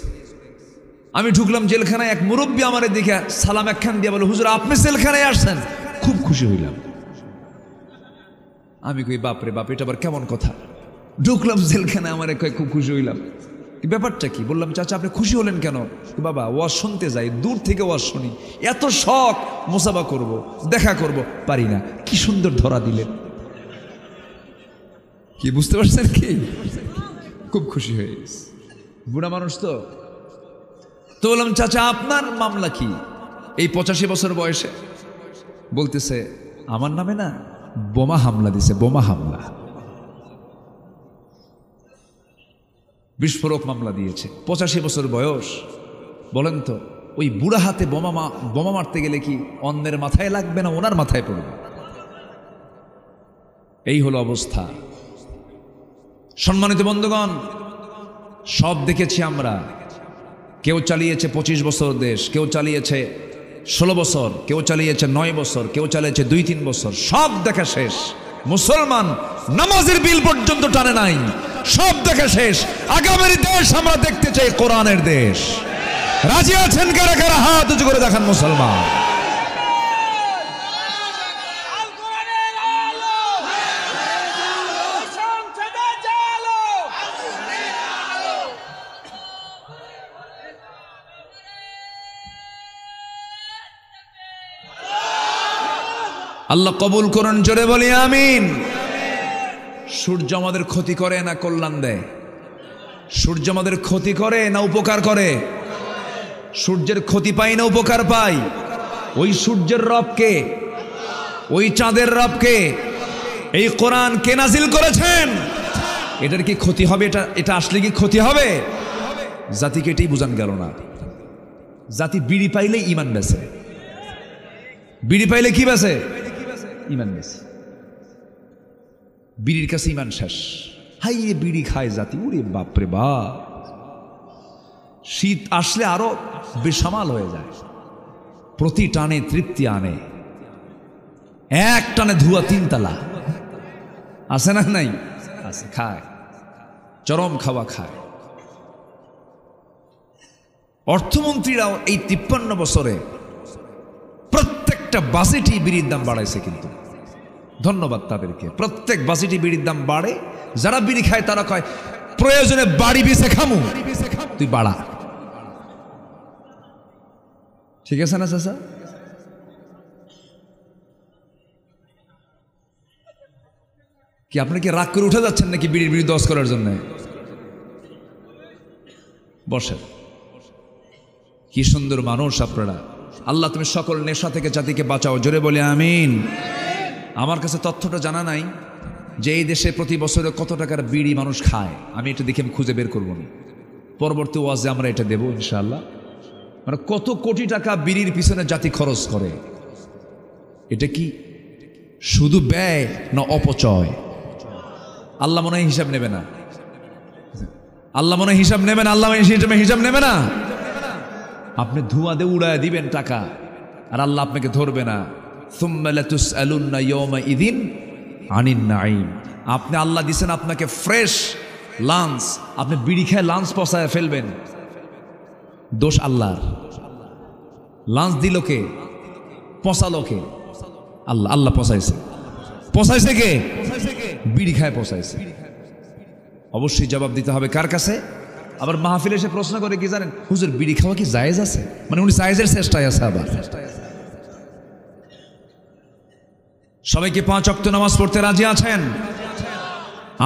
আমি ঢুকলাম জেলখানায়, এক মুরব্বী আমার দিকে সালাম একখান দিয়ে বলে, হুজুর আপনি জেলখানায় আসছেন? খুব খুশি হইলাম। আমি কই, বাপরে বাপ, এটা আবার কেমন কথা? ঢুকলাম জেলখানায়, আমার কয় খুব খুশি হইলাম। ব্যাপারটা কি? বললাম, চাচা আপনি খুশি হলেন কেন? বাবা ওয়াজ শুনতে যাই, দূর থেকে ওয়াজ শুনি, এত শখ, মোসাবা করব, দেখা করব, পারি না। কি সুন্দর ধরা দিলেন, কি বুঝতে পারছেন কি? খুব খুশি হয়ে গেছে, বুড়া মানুষ তো। তো বললাম, চাচা আপনার মামলা কি এই 85 বছর বয়সে? বলতেছে, আমার নামে না বোমা হামলা দিছে, বোমা হামলা, বিস্ফোরক মামলা দিয়েছে। 85 বছর বয়স। বলেন তো, ওই বুড়া হাতে বোমা মারতে গেলে কি অন্যের মাথায় লাগবে না ওনার মাথায় পড়বে? এই হলো অবস্থা। সম্মানিত বন্ধুগণ, সব দেখেছি আমরা। কেউ চালিয়েছে 25 বছর দেশ, কেউ চালিয়েছে 16 বছর, কেউ চালিয়েছে 9 বছর, কেউ চালিয়েছে 2-3 বছর। সব দেখা শেষ। মুসলমান নামাজের বিল পর্যন্ত টানে নাই, সব দেখা শেষ। আগামীর দেশ আমরা দেখতে চাই কোরআনের দেশ। রাজি আছেন কারা কারা? হাত উঁচু করে দেখান মুসলমান। আল্লাহ কবুল করুন, জোরে বলি আমিন। সূর্য আমাদের ক্ষতি করে না কল্যাণ দেয়? সূর্য আমাদের ক্ষতি করে না উপকার করে? সূর্যের ক্ষতি পাই না উপকার পাই? ওই সূর্যের রবকে, ওই চাঁদের রবকে, এই কোরআন কে নাজিল করেছেন? এটার কি ক্ষতি হবে? এটা আসলে কি ক্ষতি হবে? জাতিকে এটাই বুঝান গেল না। জাতি বিড়ি পাইলে ইমান বেছে, বিড়ি পাইলে কি বেছে? ইমান বেছে। বিড়ির কাছে ইমান শেষ। হাই রে, বিড়ি খায় জাতি, ওরে বাপরে বাপ। শীত আসলে আরো বেসামাল হয়ে যায়, প্রতি টানে তৃপ্তি আনে, এক টানে ধোয়া 3 তালা আছে না? নাই আছে, খায়, চরম খাওয়া খায়। অর্থমন্ত্রীরাও এই 53 বছরে প্রত্যেকটা বাজেটই বিড়ির দাম বাড়াইছে, কিন্তু ধন্যবাদ তাদেরকে। প্রত্যেক বাজেটই বিড়ির দাম বাড়ে। যারা বিড়ি খায় তারা কয়, প্রয়োজনে বাড়ি বেচে খামু, তুই বাড়া। ঠিক আছে না চাচা? কি আপনি কি রাগ করে উঠে যাচ্ছেন নাকি বিড়ির বিরুদ্ধে দশ করার জন্য? বসেন। কি সুন্দর মানুষ আপনারা। আল্লাহ তুমি সকল নেশা থেকে জাতিকে বাঁচাও, জোরে বলে আমিন। আমার কাছে তথ্যটা জানা নাই যে এই দেশে প্রতি বছরে কত টাকার বিড়ি মানুষ খায়। আমি এটা দেখে আমি খুঁজে বের করবো না, পরবর্তী ওয়াজে আমরা এটা দেবো ইনশাআল্লাহ। মানে কত কোটি টাকা বিড়ির পিছনে জাতি খরচ করে। এটা কি শুধু ব্যয় না অপচয়? আল্লাহ মনে হয় হিসাব নেবে না, আল্লাহ মনে হয় হিসাব নেবে না, আল্লাহ হিসাব নেবে না। আপনি ধোঁয়া দিয়ে উড়ায় দিবেন টাকা, আর আল্লাহ আপনাকে ধরবে না। সুম্মা লাতুসআলুন্না ইয়াওমাইযিন আনিন নাঈম। আপনি আল্লাহ দিছেন আপনাকে ফ্রেশ লাঞ্চ, আপনি বিড়ি খেয়ে লাঞ্চ পচায় ফেলবেন, দোষ আল্লাহর। লাঞ্চ দিল কে? পচালো কে? আল্লাহ। আল্লাহ পচাইছে কে? বিড়ি খায় পচাইছে। অবশ্যই জবাব দিতে হবে কার কাছে? আবার মাহফিলে এসে প্রশ্ন করে কি জানেন, হুজুর বিড়ি খাওয়া কি জায়েজ আছে? মানে উনি জায়েজের চেষ্টায় আছে। আবার সবাইকে 5 ওয়াক্ত নামাজ পড়তে রাজি আছেন?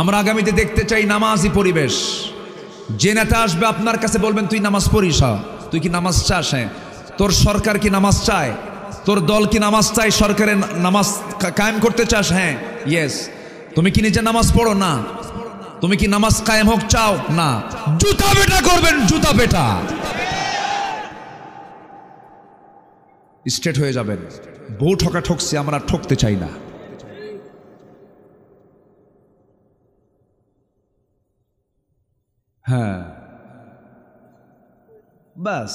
আমরা আগামীতে দেখতে চাই নামাজি পরিবেশ। যে নেতা আসবে আপনার কাছে বলবেন তুই নামাজ পড়িস, তুই কি নামাজ চাস? হ্যাঁ। তোর সরকার কি নামাজ চায়? তোর দল কি নামাজ চায়? সরকারের নামাজ কায়েম করতে চাস? হ্যাঁ, ইয়েস। তুমি কি নিজে নামাজ পড়ো? না। তুমি কি নামাজ কায়েম হোক চাও? না। জুতা পেটা করবেন, জুতা পেটা, স্ট্রেট হয়ে যাবেন। বউ ঠকা ঠকছে, আমরা ঠকতে চাই না। হ্যাঁ, বাস।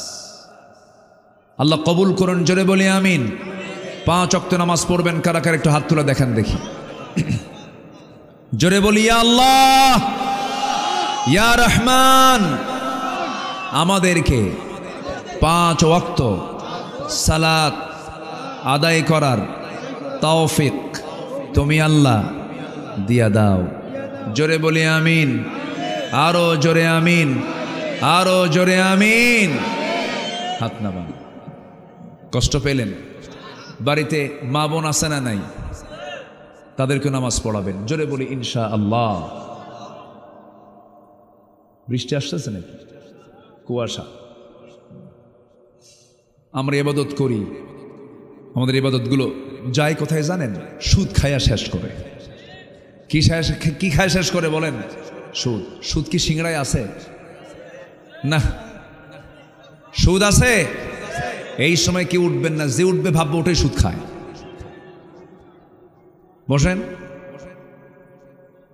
আল্লাহ কবুল করুন, জোরে বলি আমিন। 5 ওয়াক্ত নামাজ পড়বেন কারা কারা? একটু হাত তুলে দেখেন দেখি। জোরে বলি ইয়া আল্লাহ, ইয়া রহমান। আমাদেরকে 5 ওয়াক্ত সালাত আদায় করার তৌফিক তুমি আল্লাহ দিয়া দাও। জোরে বলি আমিন, আরো জোরে আমিন, আরো জোরে আমিন। হাত নামান। কষ্ট পেলেন? বাড়িতে মা বোন আছে না নাই? তাদেরকে নামাজ পড়াবেন। জোরে বলি ইনশাআল্লাহ। বৃষ্টি আসতেছে নাকি? কুয়াশা। আমরা ইবাদত করি, আমাদের ইবাদতগুলো যায় কোথায় জানেন? সুদ খায়া শেষ করে। কি খায় শেষ করে বলেন? সুদ। সুদ কি সিংড়ায় আছে? না। সুদ আছে? এই সময় কি উঠবেন না, যে উঠবে ভাববে ওটাই সুদ খায়। বসেন,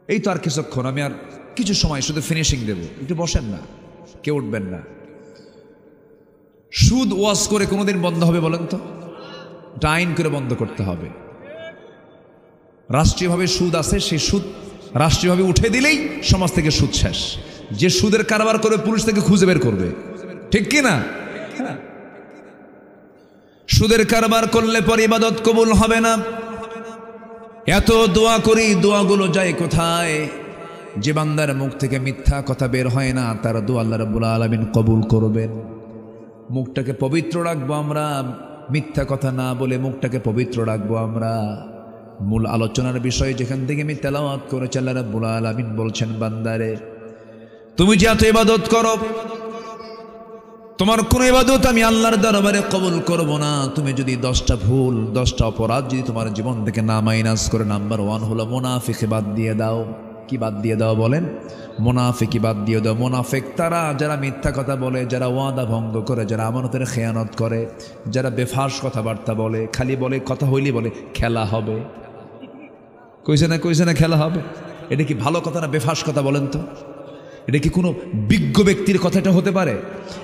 এই তো আর কিছুক্ষণ, আমি আর কিছু সময় শুধু ফিনিশিং দেব, একটু বসেন না, কেউ উঠবেন না। সুদ ওয়াজ করে কোনোদিন বন্ধ হবে বলেন তো? আইন করে বন্ধ করতে হবে। রাষ্ট্রীয়ভাবে সুদ আছে, সেই সুদ রাষ্ট্রীয়ভাবে উঠে দিলেই সমাজ থেকে সুদ শেষ। যে সুদের কারবার করে পুলিশ থেকে খুঁজে বের করবে, ঠিক কি না? সুদের কারবার করলে পর ইবাদত কবুল হবে না। এত দোয়া করি, দোয়াগুলো যায় কোথায়? যে বান্দার মুখ থেকে মিথ্যা কথা বের হয় না, তার দোয়া আল্লাহ রাব্বুল আলামিন কবুল করবেন। মুখটাকে পবিত্র রাখবো আমরা, মিথ্যা কথা না বলে মুখটাকে পবিত্র রাখবো আমরা। মূল আলোচনার বিষয় যেখান থেকে আমি তেলাওয়াত করেছি, আল্লাহ রাব্বুল আলামিন বলছেন, বান্দারে তুমি যে এত ইবাদত করো, তোমার কোন ইবাদত আমি আল্লাহর দরবারে কবুল করব না। তুমি যদি 10টা ভুল, 10টা অপরাধ যদি তোমার জীবন থেকে না মাইনাস করে, নাম্বার 1 হলো মুনাফিক বাদ দিয়ে দাও। কি বাদ দিয়ে দাও বলেন? মুনাফিকি বাদ দিয়ে দাও। মুনাফিক তারা যারা মিথ্যা কথা বলে, যারা ওয়াদা ভঙ্গ করে, যারা আমানতের খেয়ানত করে, যারা বেফাস কথাবার্তা বলে, খালি বলে কথা হইলি বলে খেলা হবে। কইছে না খেলা হবে? এটা কি ভালো কথা না বেফাস কথা বলেন তো? এটা কি কোনো বিজ্ঞ ব্যক্তির কথা এটা হতে পারে?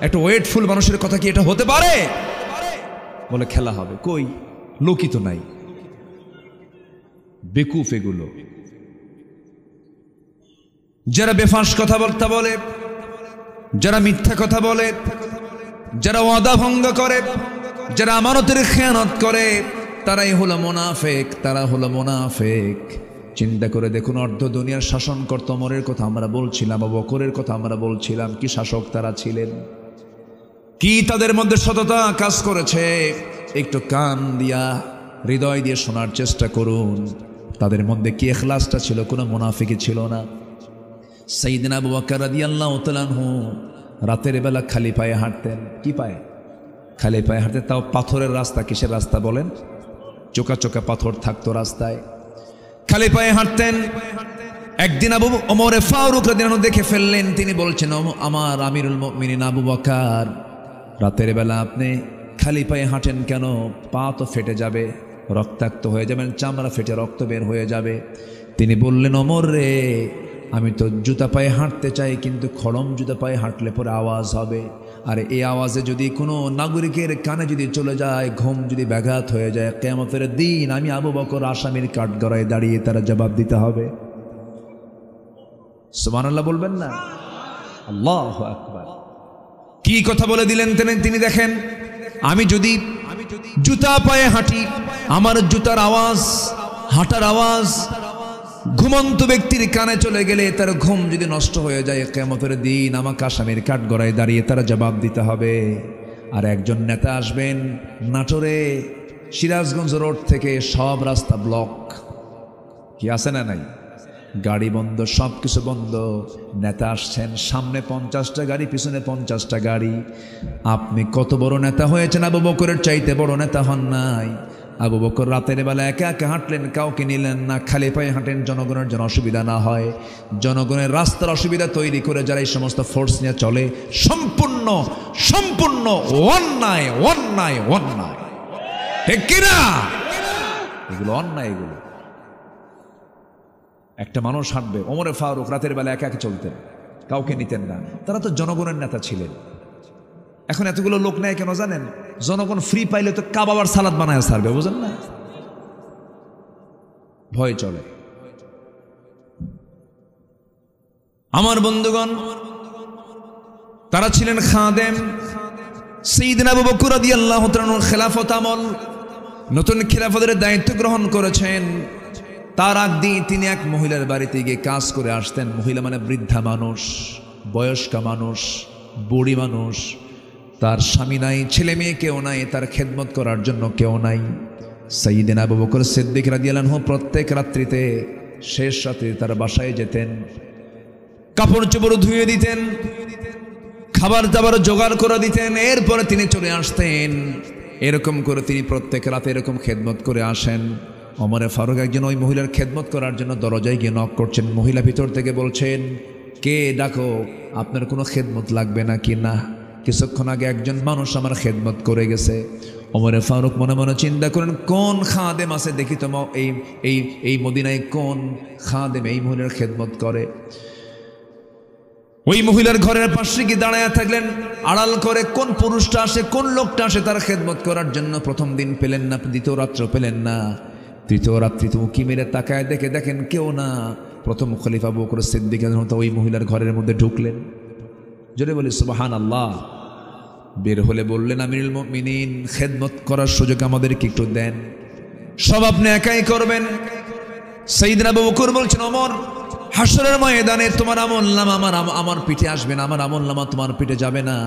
একটা ওয়েটফুল মানুষের কথা কি এটা হতে পারে? বলে খেলা হবে। কই, লোকই তো নাই। বেকুফ এগুলো। যারা বেফাঁস কথাবার্তা বলে, যারা মিথ্যা কথা বলে, যারা ওয়াদা ভঙ্গ করে, যারা আমানতের খেয়ানত করে, তারাই হলো মুনাফিক, তারা হলো মুনাফিক। চিন্তা করে দেখুন, অর্ধ দুনিয়ার শাসন করত ওমরের কথা আমরা বলছিলাম, আবু বকরের কথা আমরা বলছিলাম, কি শাসক তারা ছিলেন, কি তাদের মধ্যে সততা কাজ করেছে। একটু কান দিয়া, হৃদয় দিয়ে শোনার চেষ্টা করুন। তাদের মধ্যে কি ইখলাসটা ছিল? কোনো মুনাফিকি ছিল না। সাইয়েদনা আবু বকর রাদিয়াল্লাহু তাআলা আনহু রাতের বেলা খালি পায়ে হাঁটতেন। কি পায়ে? খালি পায়ে হাঁটতেন, তাও পাথরের রাস্তা। কিসের রাস্তা বলেন? চোকা চোকা পাথর থাকতো রাস্তায়, খালি পায়ে হাঁটতেন। একদিন আবু ওমর ফারুক রাদিয়াল্লাহু আনহু দেখে ফেললেন। তিনি বলছেন, আমার আমিরুল মুমিনিন আবু বকর, রাতের বেলা আপনি খালি পায়ে হাঁটেন কেন? পা তো ফেটে যাবে, রক্তাক্ত হয়ে যাবেন, চামড়া ফেটে রক্ত বের হয়ে যাবে। তিনি বললেন, ওমর রে, আমি তো জুতা পায়ে হাঁটতে চাই, কিন্তু খড়ম জুতা পায়ে হাঁটলে পরে আওয়াজ হবে, আর এই আওয়াজে যদি কোনো নাগরিকের কানে যদি চলে যায়, ঘুম যদি ব্যাঘাত হয়ে যায়, কিয়ামতের দিন আমি আবু বকর আসামির কাঠগড়ায় দাঁড়িয়ে তারা জবাব দিতে হবে। সুবহানাল্লাহ বলবেন না? আল্লাহু আকবার। কি কথা বলে দিলেন তিনি! দেখেন, আমি যদি জুতা পায়ে হাঁটি, আমার জুতার আওয়াজ, হাঁটার আওয়াজ ঘুমন্ত ব্যক্তির কানে চলে গেলে তার ঘুম যদি নষ্ট হয়ে যায়, কিয়ামতের দিন আমাকে আসামির কাঠগড়ায় দাঁড়িয়ে তারা জবাব দিতে হবে। আর একজন নেতা আসবেন নাটোরে, সিরাজগঞ্জ রোড থেকে সব রাস্তা ব্লক। কি আছে না নাই? গাড়ি বন্ধ, সব কিছু বন্ধ। নেতা আসছেন, সামনে 50টা গাড়ি, পিছনে 50টা গাড়ি। আপনি কত বড় নেতা হয়েছেন? আবু বকরের চাইতে বড় নেতা হন নাই। আবু বকর রাতের বেলা একা একা হাঁটলেন, কাউকে নিলেন না, খালি পায়ে হাঁটেন জনগণের যেন অসুবিধা না হয়। জনগণের রাস্তার অসুবিধা তৈরি করে যারা এই সমস্ত ফোর্স নিয়ে চলে, সম্পূর্ণ সম্পূর্ণ অন্যায় অন্যায় অন্যায়। ঠিক কিনা? এগুলো অন্যায়। এগুলো একটা মানুষ হাঁটবে, ওমর ফারুক রাতের বেলা একা একা চলতেন, কাউকে নিতেন না। তারা তো জনগণের নেতা ছিলেন। এখন এতগুলো লোক নেয় কেন জানেন? জনগণ ফ্রি পাইলে তো কাবাবার সালাদ বানায় ছাড়বে, বুঝেন না? ভয় চলে। আমার বন্ধুগণ, তারা ছিলেন খাদেম। সাইয়েদনা আবু বকর রাদিয়াল্লাহু তাআলা খেলাফত আমল, নতুন খেলাফতের দায়িত্ব গ্রহণ করেছেন। তার আগ দিয়ে তিনি এক মহিলার বাড়িতে গিয়ে কাজ করে আসতেন। মহিলা মানে বৃদ্ধা মানুষ, বয়স্কা মানুষ, বুড়ি মানুষ। তার স্বামী নাই, ছেলে মেয়ে কেউ নাই, তার খেদমত করার জন্য কেউ নাই। সাইয়েদনা আবু বকর সিদ্দিক রাদিয়াল্লাহু আনহু প্রত্যেক রাত্রিতে, শেষ রাতে তার বাসায় যেতেন, কাপড় চোপড় ধুয়ে দিতেন, খাবার দাবার জোগাড় করে দিতেন, এরপরে তিনি চলে আসতেন। এরকম করে তিনি প্রত্যেক রাতে এরকম খেদমত করে আসেন। ওমর ফারুক একজন ওই মহিলার খেদমত করার জন্য দরজায় গিয়ে নক করছেন। মহিলা ভিতর থেকে বলছেন, কে ডাকো, আপনার কোনো খেদমত লাগবে নাকি? না, কিছুক্ষণ আগে একজন মানুষ আমার খেদমত করে গেছে। ওমর ফারুক মনে মনে চিন্তা করেন, কোন খাদেম আছে দেখি তো, এই মদিনায় কোন খাদেম এই মহিলার খেদমত করে। ওই মহিলার ঘরের পাশে গিয়ে দাঁড়ায় থাকলেন, আড়াল করে কোন পুরুষটা আসে, কোন লোকটা আসে তার খেদমত করার জন্য। প্রথম দিন পেলেন না, দ্বিতীয় রাত্র পেলেন না, তৃতীয় রাত্রি তো উকি মেরে তাকায় দেখেন কেউ না। প্রথম খলিফা আবু বকর সিদ্দিক ওই মহিলার ঘরের মধ্যে ঢুকলেন। জোরে বলি সুবহানাল্লাহ। বের হলে বললেন, আমিরুল মুমিনিন, খেদমত করার সুযোগ আমাদেরকে একটু দেন, সব আপনি একাই করবেন। সাইয়েদনা আবু বকর বলছেন, ওমর, হাসরের ময়দানে তোমার আমলনামা আমার পিঠে আসবে না, আমার আমলনামা তোমার পিঠে যাবে না।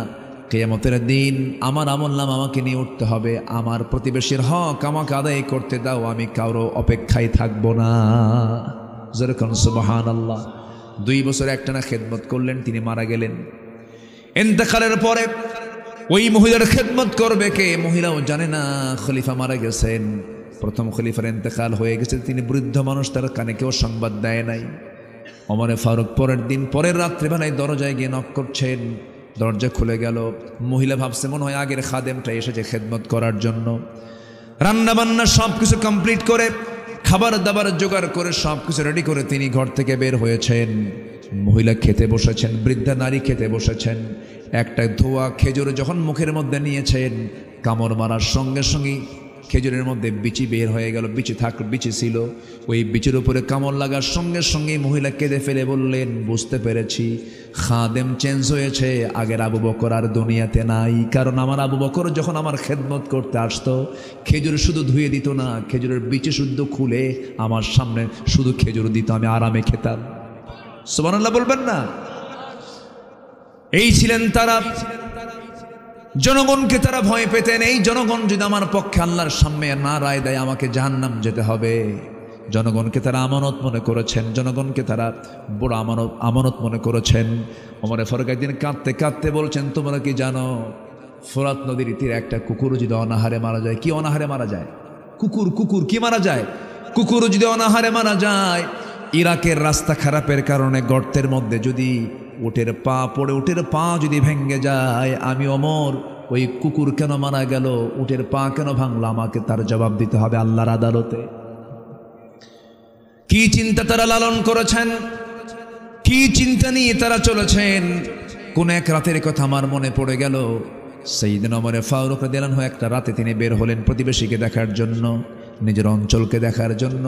কিয়ামতের দিন আমার আমলনামা আমাকে নিয়ে উঠতে হবে। আমার প্রতিবেশীর হক আমাকে আদায় করতে দাও, আমি কারো অপেক্ষায় থাকবো না। যেরকম সুবহানাল্লাহ। 2 বছর একটানা খেদমত করলেন, তিনি মারা গেলেন। ইন্তেকালের পরে ওই মহিলার খেদমত করবে কে? মহিলাও জানে না খলিফা মারা গেছেন। প্রথম খলিফার ইন্তেকাল হয়ে গেছে, তিনি বৃদ্ধ মানুষ, তার কানে কেউ সংবাদ দেয় নাই। ওমর ফারুক পরের দিন, পরের রাত্রিবেলায় দরজায় গিয়ে নক করছেন। দরজা খুলে গেল। মহিলা ভাবছে মনে হয় আগের খাদেমটা এসেছে খেদমত করার জন্য। রান্না বান্না সব কিছু কমপ্লিট করে, খাবার দাবার জোগাড় করে, সব কিছু রেডি করে তিনি ঘর থেকে বের হয়েছেন। মহিলা খেতে বসেছেন, বৃদ্ধা নারী খেতে বসেছেন। একটা ধোয়া খেজুর যখন মুখের মধ্যে নিয়েছেন, কামড় মারার সঙ্গে সঙ্গে খেজুরের মধ্যে বিচি বের হয়ে গেল। বিচি ছিল, ওই বিচির উপরে কামড় লাগার সঙ্গে সঙ্গে মহিলা কেঁদে ফেলে বললেন, বুঝতে পেরেছি খাদেম চেঞ্জ হয়েছে, আগের আবু বকর আর দুনিয়াতে নাই। কারণ আমার আবু বকর যখন আমার খেদমত করতে আসতো, খেজুর শুধু ধুয়ে দিত না, খেজুরের বিচি শুদ্ধ খুলে আমার সামনে শুধু খেজুর দিত, আমি আরামে খেতাম। সুবহানাল্লাহ বলবেন না? এই ছিলেন তারা। জনগণকে তারা ভয় পেতেন। এই জনগণ যদি আমার পক্ষে আল্লাহর সামনে না রায় দেয়, আমাকে জাহান্নাম যেতে হবে। জনগণকে তারা আমানত মনে করেছেন, জনগণকে তারা বড় আমানত মনে করেছেন। ওমর ফারুক একদিন কাঁদতে কাঁদতে বলছেন, তোমরা কি জানো ফোরাত নদীর তীরে একটা কুকুর যদি অনাহারে মারা যায়, কি অনাহারে মারা যায়? কুকুর কি মারা যায়? কুকুর যদি অনাহারে মারা যায়, ইরাকের রাস্তা খারাপের কারণে গর্তের মধ্যে যদি উটের পা পড়ে, উটের পা যদি ভেঙে যায়, আমি ওমর ওই কুকুর কেন মারা গেল, উটের পা কেন ভাঙলো, আমাকে তার জবাব দিতে হবে আল্লাহর আদালতে। কি চিন্তা তারা লালন করেছেন, কি চিন্তা নিয়ে তারা চলেছেন। কোন এক রাতের কথা আমার মনে পড়ে গেল। সাইয়েদনা ওমর ফারুক রাদিয়াল্লাহু আনহু একটা রাতে তিনি বের হলেন প্রতিবেশীকে দেখার জন্য, নিজের অঞ্চলকে দেখার জন্য।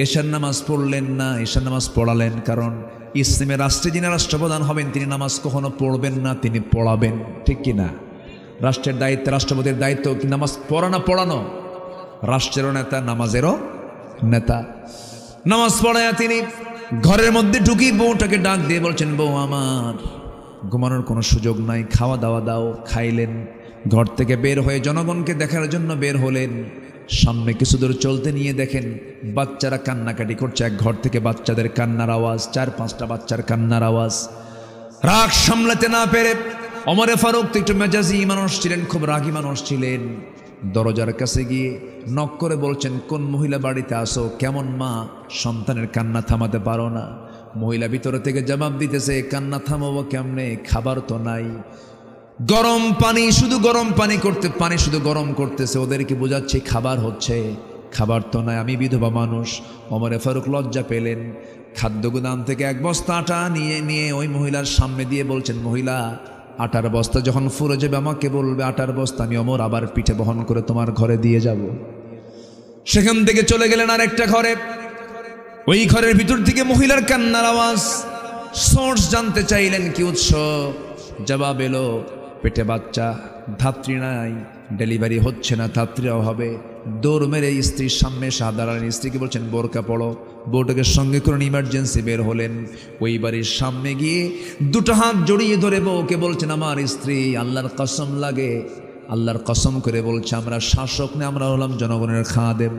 এশার নামাজ পড়লেন না, এশার নামাজ পড়ালেন, কারণ ইসলামের রাষ্ট্রে যিনি রাষ্ট্রপ্রধান হবেন তিনি নামাজ কখনো পড়বেন না, তিনি পড়াবেন, ঠিক কিনা? রাষ্ট্রের দায়িত্ব, রাষ্ট্রপতির দায়িত্ব কি নামাজ পড়া না পড়ানো? রাষ্ট্রেরও নেতা, নামাজেরও নেতা। নামাজ পড়ায় তিনি ঘরের মধ্যে ঢুকি বউটাকে ডাক দিয়ে বলছেন, বউ আমার ঘুমানোর কোনো সুযোগ নাই, খাওয়া দাওয়া দাও। খাইলেন। ঘর থেকে বের হয়ে জনগণকে দেখার জন্য বের হলেন। সামনে কিছু দূর চলতে নিয়ে দেখেন বাচ্চারা কান্নাকাটি করছে। এক ঘর থেকে বাচ্চাদের কান্নার আওয়াজ, 4-5টা বাচ্চার কান্নার আওয়াজ। রাগ সামলাতে না পেরে ওমর ফারুক তো একটু মেজাজি মানুষ ছিলেন, খুব রাগী মানুষ ছিলেন। দরজার কাছে গিয়ে নক করে বলছেন, কোন মহিলা বাড়িতে আসো? কেমন মা, সন্তানের কান্না থামাতে পারো না? মহিলা ভিতরে থেকে জবাব দিতেছে, কান্না থামাবো কেমনে, খাবার তো নাই। গরম পানি, শুধু গরম পানি শুধু গরম করতেছে, ওদেরকে বোঝাচ্ছে খাবার হচ্ছে, খাবার তো নাই, আমি বিধবা মানুষ। ওমর ফারুক লজ্জা পেলেন। খাদ্য গুদাম থেকে 1 বস্তা আটা নিয়ে ওই মহিলার সামনে দিয়ে বলছেন, মহিলা আটার বস্তা যখন ফুরে যাবে আমাকে বলবে, আটার বস্তা আমি ওমর আবার পিঠে বহন করে তোমার ঘরে দিয়ে যাব। সেখান থেকে চলে গেলেন আরেকটা ঘরে। ওই ঘরের ভিতর থেকে মহিলার কান্নার আওয়াজ। সোর্স জানতে চাইলেন কি উৎস, জবাব এলো পেটে বাচ্চা, ধাত্রী নাই, ডেলিভারি হচ্ছে না, ধাত্রীরাও হবে। দৌড় মেরে স্ত্রীর সামনে সাধারণ স্ত্রীকে বলছেন বোরকা পড়ো। বউটাকে সঙ্গে করে ইমার্জেন্সি বের হলেন। ওই বাড়ির সামনে গিয়ে 2টা হাত জড়িয়ে ধরে বউকে বলছেন, আমার স্ত্রী, আল্লাহর কসম লাগে, আল্লাহর কসম করে বলছে, আমরা শাসক না, আমরা হলাম জনগণের খাদেম।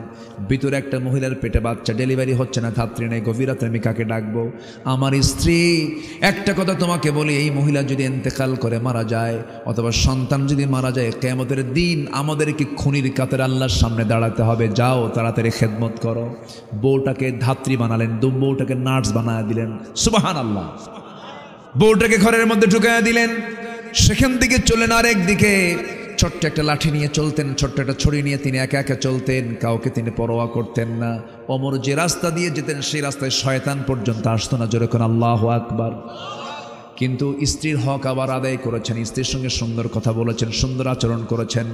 ভিতরে একটা মহিলার পেটে বাচ্চা, ডেলিভারি হচ্ছে না, ধাত্রী নেই, গভীর রাতে আমি কাকে ডাকবো? আমার স্ত্রী, একটা কথা তোমাকে বলি, এই মহিলা যদি ইন্তেকাল করে মারা যায়, অথবা সন্তান যদি মারা যায়, কিয়ামতের দিন আমাদেরকে খুনির কাতারে আল্লাহর সামনে দাঁড়াতে হবে। যাও তাড়াতাড়ি খেদমত করো। বউটাকে ধাত্রী বানালেন, বউটাকে নার্স বানায় দিলেন। সুবহানাল্লাহ। বউটাকে ঘরের মধ্যে ঢুকাইয়া দিলেন। সেখান থেকে চলেন আরেক দিকে। ছোট্ট একটা লাঠি নিয়ে চলতেন, ছোট্ট একটা ছড়ি নিয়ে তিনি একা একা চলতেন, কাউকে তিনি পরোয়া করতেন না। ওমর যে রাস্তা দিয়ে যেতেন সেই রাস্তায় শয়তান পর্যন্ত আসতো না। জোরে কোন আল্লাহু আকবার। কিন্তু স্ত্রীর হক আবার আদায় করেছেন, স্ত্রীর সঙ্গে সুন্দর কথা বলেছেন, সুন্দর আচরণ করেছেন।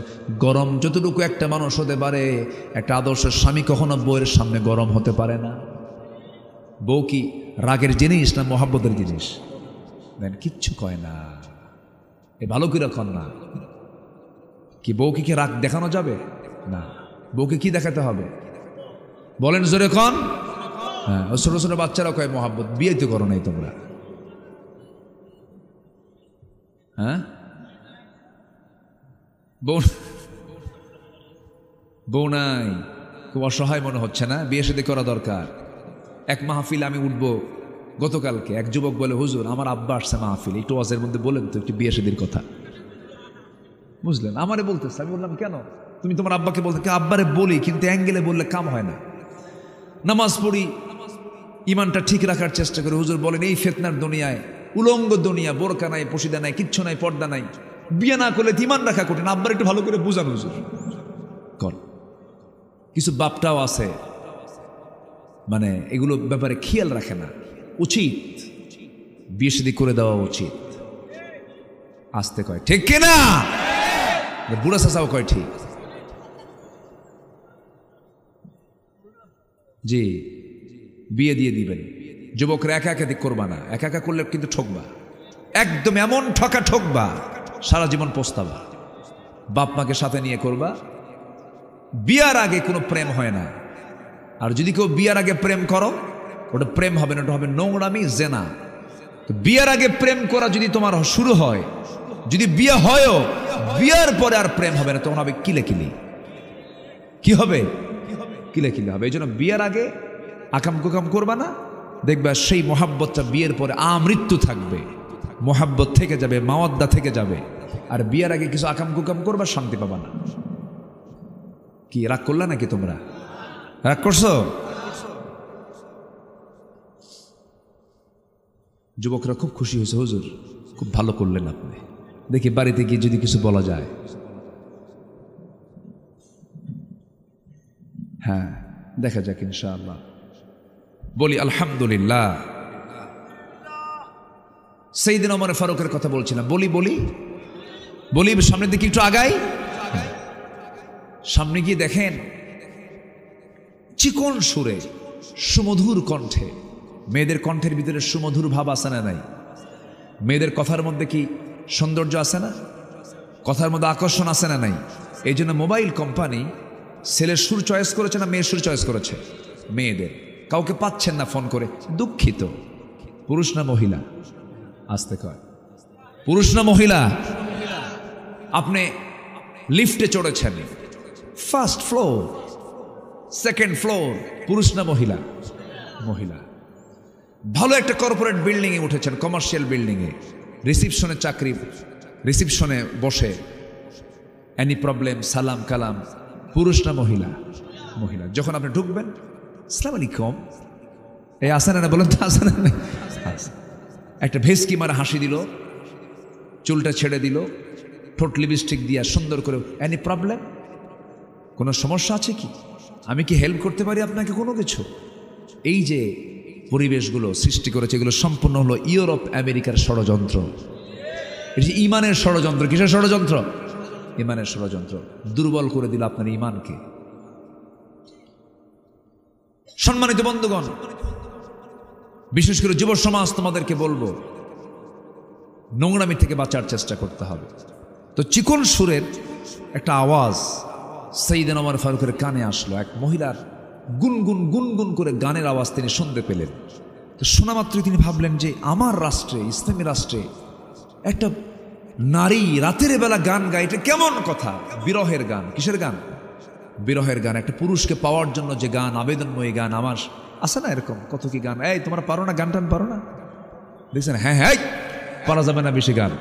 গরম যতটুকু একটা মানুষ হতে পারে, একটা আদর্শ স্বামী কখনো বউয়ের সামনে গরম হতে পারে না। বউ কি রাগের জিনিস না মোহাব্বতের জিনিস? কিচ্ছু কয় না, এ ভালো করে কন না। কি বউকে কি রাগ দেখানো যাবে না? বউকে কি দেখাতে হবে বলেন জোরে কন? হ্যাঁ, ছোট ছোট বাচ্চারা কয় মোহাব্বত। বিয়ে তো করো নাই তোমরা, হ্যাঁ? বউ নাই, খুব অসহায় মনে হচ্ছে না? বিয়ে শাদী করা দরকার। এক মাহফিল আমি উঠবো গতকালকে, এক যুবক বলে, হুজুর আমার আব্বা আসছে মাহফিল, একটু ওয়াজের মধ্যে বলেন তো একটু বিয়ে শাদীর কথা। বুঝলেন? আমারে বলতেছে। আমি বললাম কেন? তুমি তোমার আব্বাকে বলতে? আব্বারে বলি, কিন্তু অ্যাঙ্গেলে বললে কাম হয় না। নামাজ পড়ি, ইমানটা ঠিক রাখার চেষ্টা করি। হুজুর বলেন এই ফিতনার দুনিয়ায়, উলঙ্গ দুনিয়া, বোরকা নাই, পশিদা নাই, কিচ্ছু নাই, পর্দা নাই, বিয়ে না করলে ইমান রাখা কঠিন। আব্বার একটু ভালো করে বুঝান হুজুর। কর কিছু বাপটাও আছে মানে এগুলো ব্যাপারে খেয়াল রাখে না। উচিত বিয়ে শাদী করে দেওয়া উচিত। আসতে কয় ঠিক কিনা? বুড়া চাচাও কয় ঠিক। জি, বিয়ে দিয়ে দিবেন। যুবকরা একা একাধিক করবা না, একা একা করলে কিন্তু ঠকবা, একদম এমন ঠকবা সারা জীবন পস্তাবা। বাপ মাকে সাথে নিয়ে করবা। বিয়ার আগে কোনো প্রেম হয় না। আর যদি কেউ বিয়ার আগে প্রেম করো, ওটা প্রেম হবে না, ওটা হবে নোংরামি, জেনা। তো বিয়ার আগে প্রেম করা যদি তোমার শুরু হয়, যদি বিয়ে হয়ও, বিয়ার পরে আর প্রেম হবে না, তখন হবে কিলে কিলি। কি হবে? কিলে কিলে হবে। এই জন্য বিয়ার আগে আকাম কুকাম করবা না, দেখবা সেই মোহাব্বতটা বিয়ের পরে আমৃত্যু থাকবে, মোহাব্বত থেকে যাবে, মাওয়াদ্দা থেকে যাবে। আর বিয়ের আগে কিছু আকাম কুকাম করবা, শান্তি পাবা না। কি রাগ করলা নাকি তোমরা? রাগ করছো? যুবকরা খুব খুশি হয়েছে, হুজুর খুব ভালো করলেন আপনি। দেখি বাড়িতে গিয়ে যদি কিছু বলা যায়। হ্যাঁ, দেখা যাক ইনশাআল্লাহ। বলি আলহামদুলিল্লাহ। সাইয়েদনা ওমর ফারুকের কথা বলছিলাম। বলি বলি বলি সামনের দিকে একটু আগাই। সামনে গিয়ে দেখেন চিকন সুরে সুমধুর কণ্ঠে, মেয়েদের কণ্ঠের ভিতরে সুমধুর ভাব আছে না নাই? মেয়েদের কথার মধ্যে কি সৌন্দর্য আছে না? কথার মধ্যে আকর্ষণ আছে না নাই? এই জন্য মোবাইল কোম্পানি ছেলের সুর চয়েস করেছে না মেয়ের সুর চয়েস করেছে? মেয়েদের। কাউকে পাচ্ছেন না ফোন করে, দুঃখিত। পুরুষ না মহিলা? আসতে কয়, পুরুষ না মহিলা? আপনি লিফটে চড়েছেন, ফার্স্ট ফ্লোর, সেকেন্ড ফ্লোর, পুরুষ না মহিলা? মহিলা। ভালো একটা কর্পোরেট বিল্ডিংয়ে উঠেছেন, কমার্শিয়াল বিল্ডিংয়ে, রিসিপশনে চাকরি, রিসিপশনে বসে এনি প্রবলেম, সালাম কালাম, পুরুষ না মহিলা? মহিলা। যখন আপনি ঢুকবেন, আসসালামু আলাইকুম, এই আসেন না, বলেন তো আসেন না? একটা ভেসকি মারা হাসি দিল, চুলটা ছেড়ে দিল, ঠোঁট লিপস্টিক দিয়া সুন্দর করে, এনি প্রবলেম, কোনো সমস্যা আছে কি? আমি কি হেল্প করতে পারি আপনাকে কোনো কিছু? এই যে পরিবেশগুলো সৃষ্টি করেছে, এগুলো সম্পূর্ণ হলো ইউরোপ আমেরিকার ষড়যন্ত্র। এটি ইমানের ষড়যন্ত্র। কিসের ষড়যন্ত্র? ইমানের ষড়যন্ত্র। দুর্বল করে দিল আপনার ইমানকে। সম্মানিত বন্ধুগণ, বিশেষ করে যুব সমাজ, তোমাদেরকে বলবো নোংরামি থেকে বাঁচার চেষ্টা করতে হবে। তো চিকন সুরের একটা আওয়াজ সাইয়েদনা ওমর ফারুকের কানে আসলো। এক মহিলার গুনগুন গুনগুন করে গানের আওয়াজ তিনি শুনতে পেলেন। তো শোনা মাত্রই তিনি ভাবলেন যে আমার রাষ্ট্রে, ইসলামী রাষ্ট্রে একটা নারী রাতের বেলা গান গায়, এটা কেমন কথা? বিরহের গান। কিসের গান? বিরহের গান। একটা পুরুষকে পাওয়ার জন্য যে গান, আবেদনময়ী গান। আমার আছে না এরকম কত কি গান? এই তোমরা পারো না গান টান? পারো না? দেখছেন? হ্যাঁ হ্যাঁ, পারা যাবে না বেশি গান।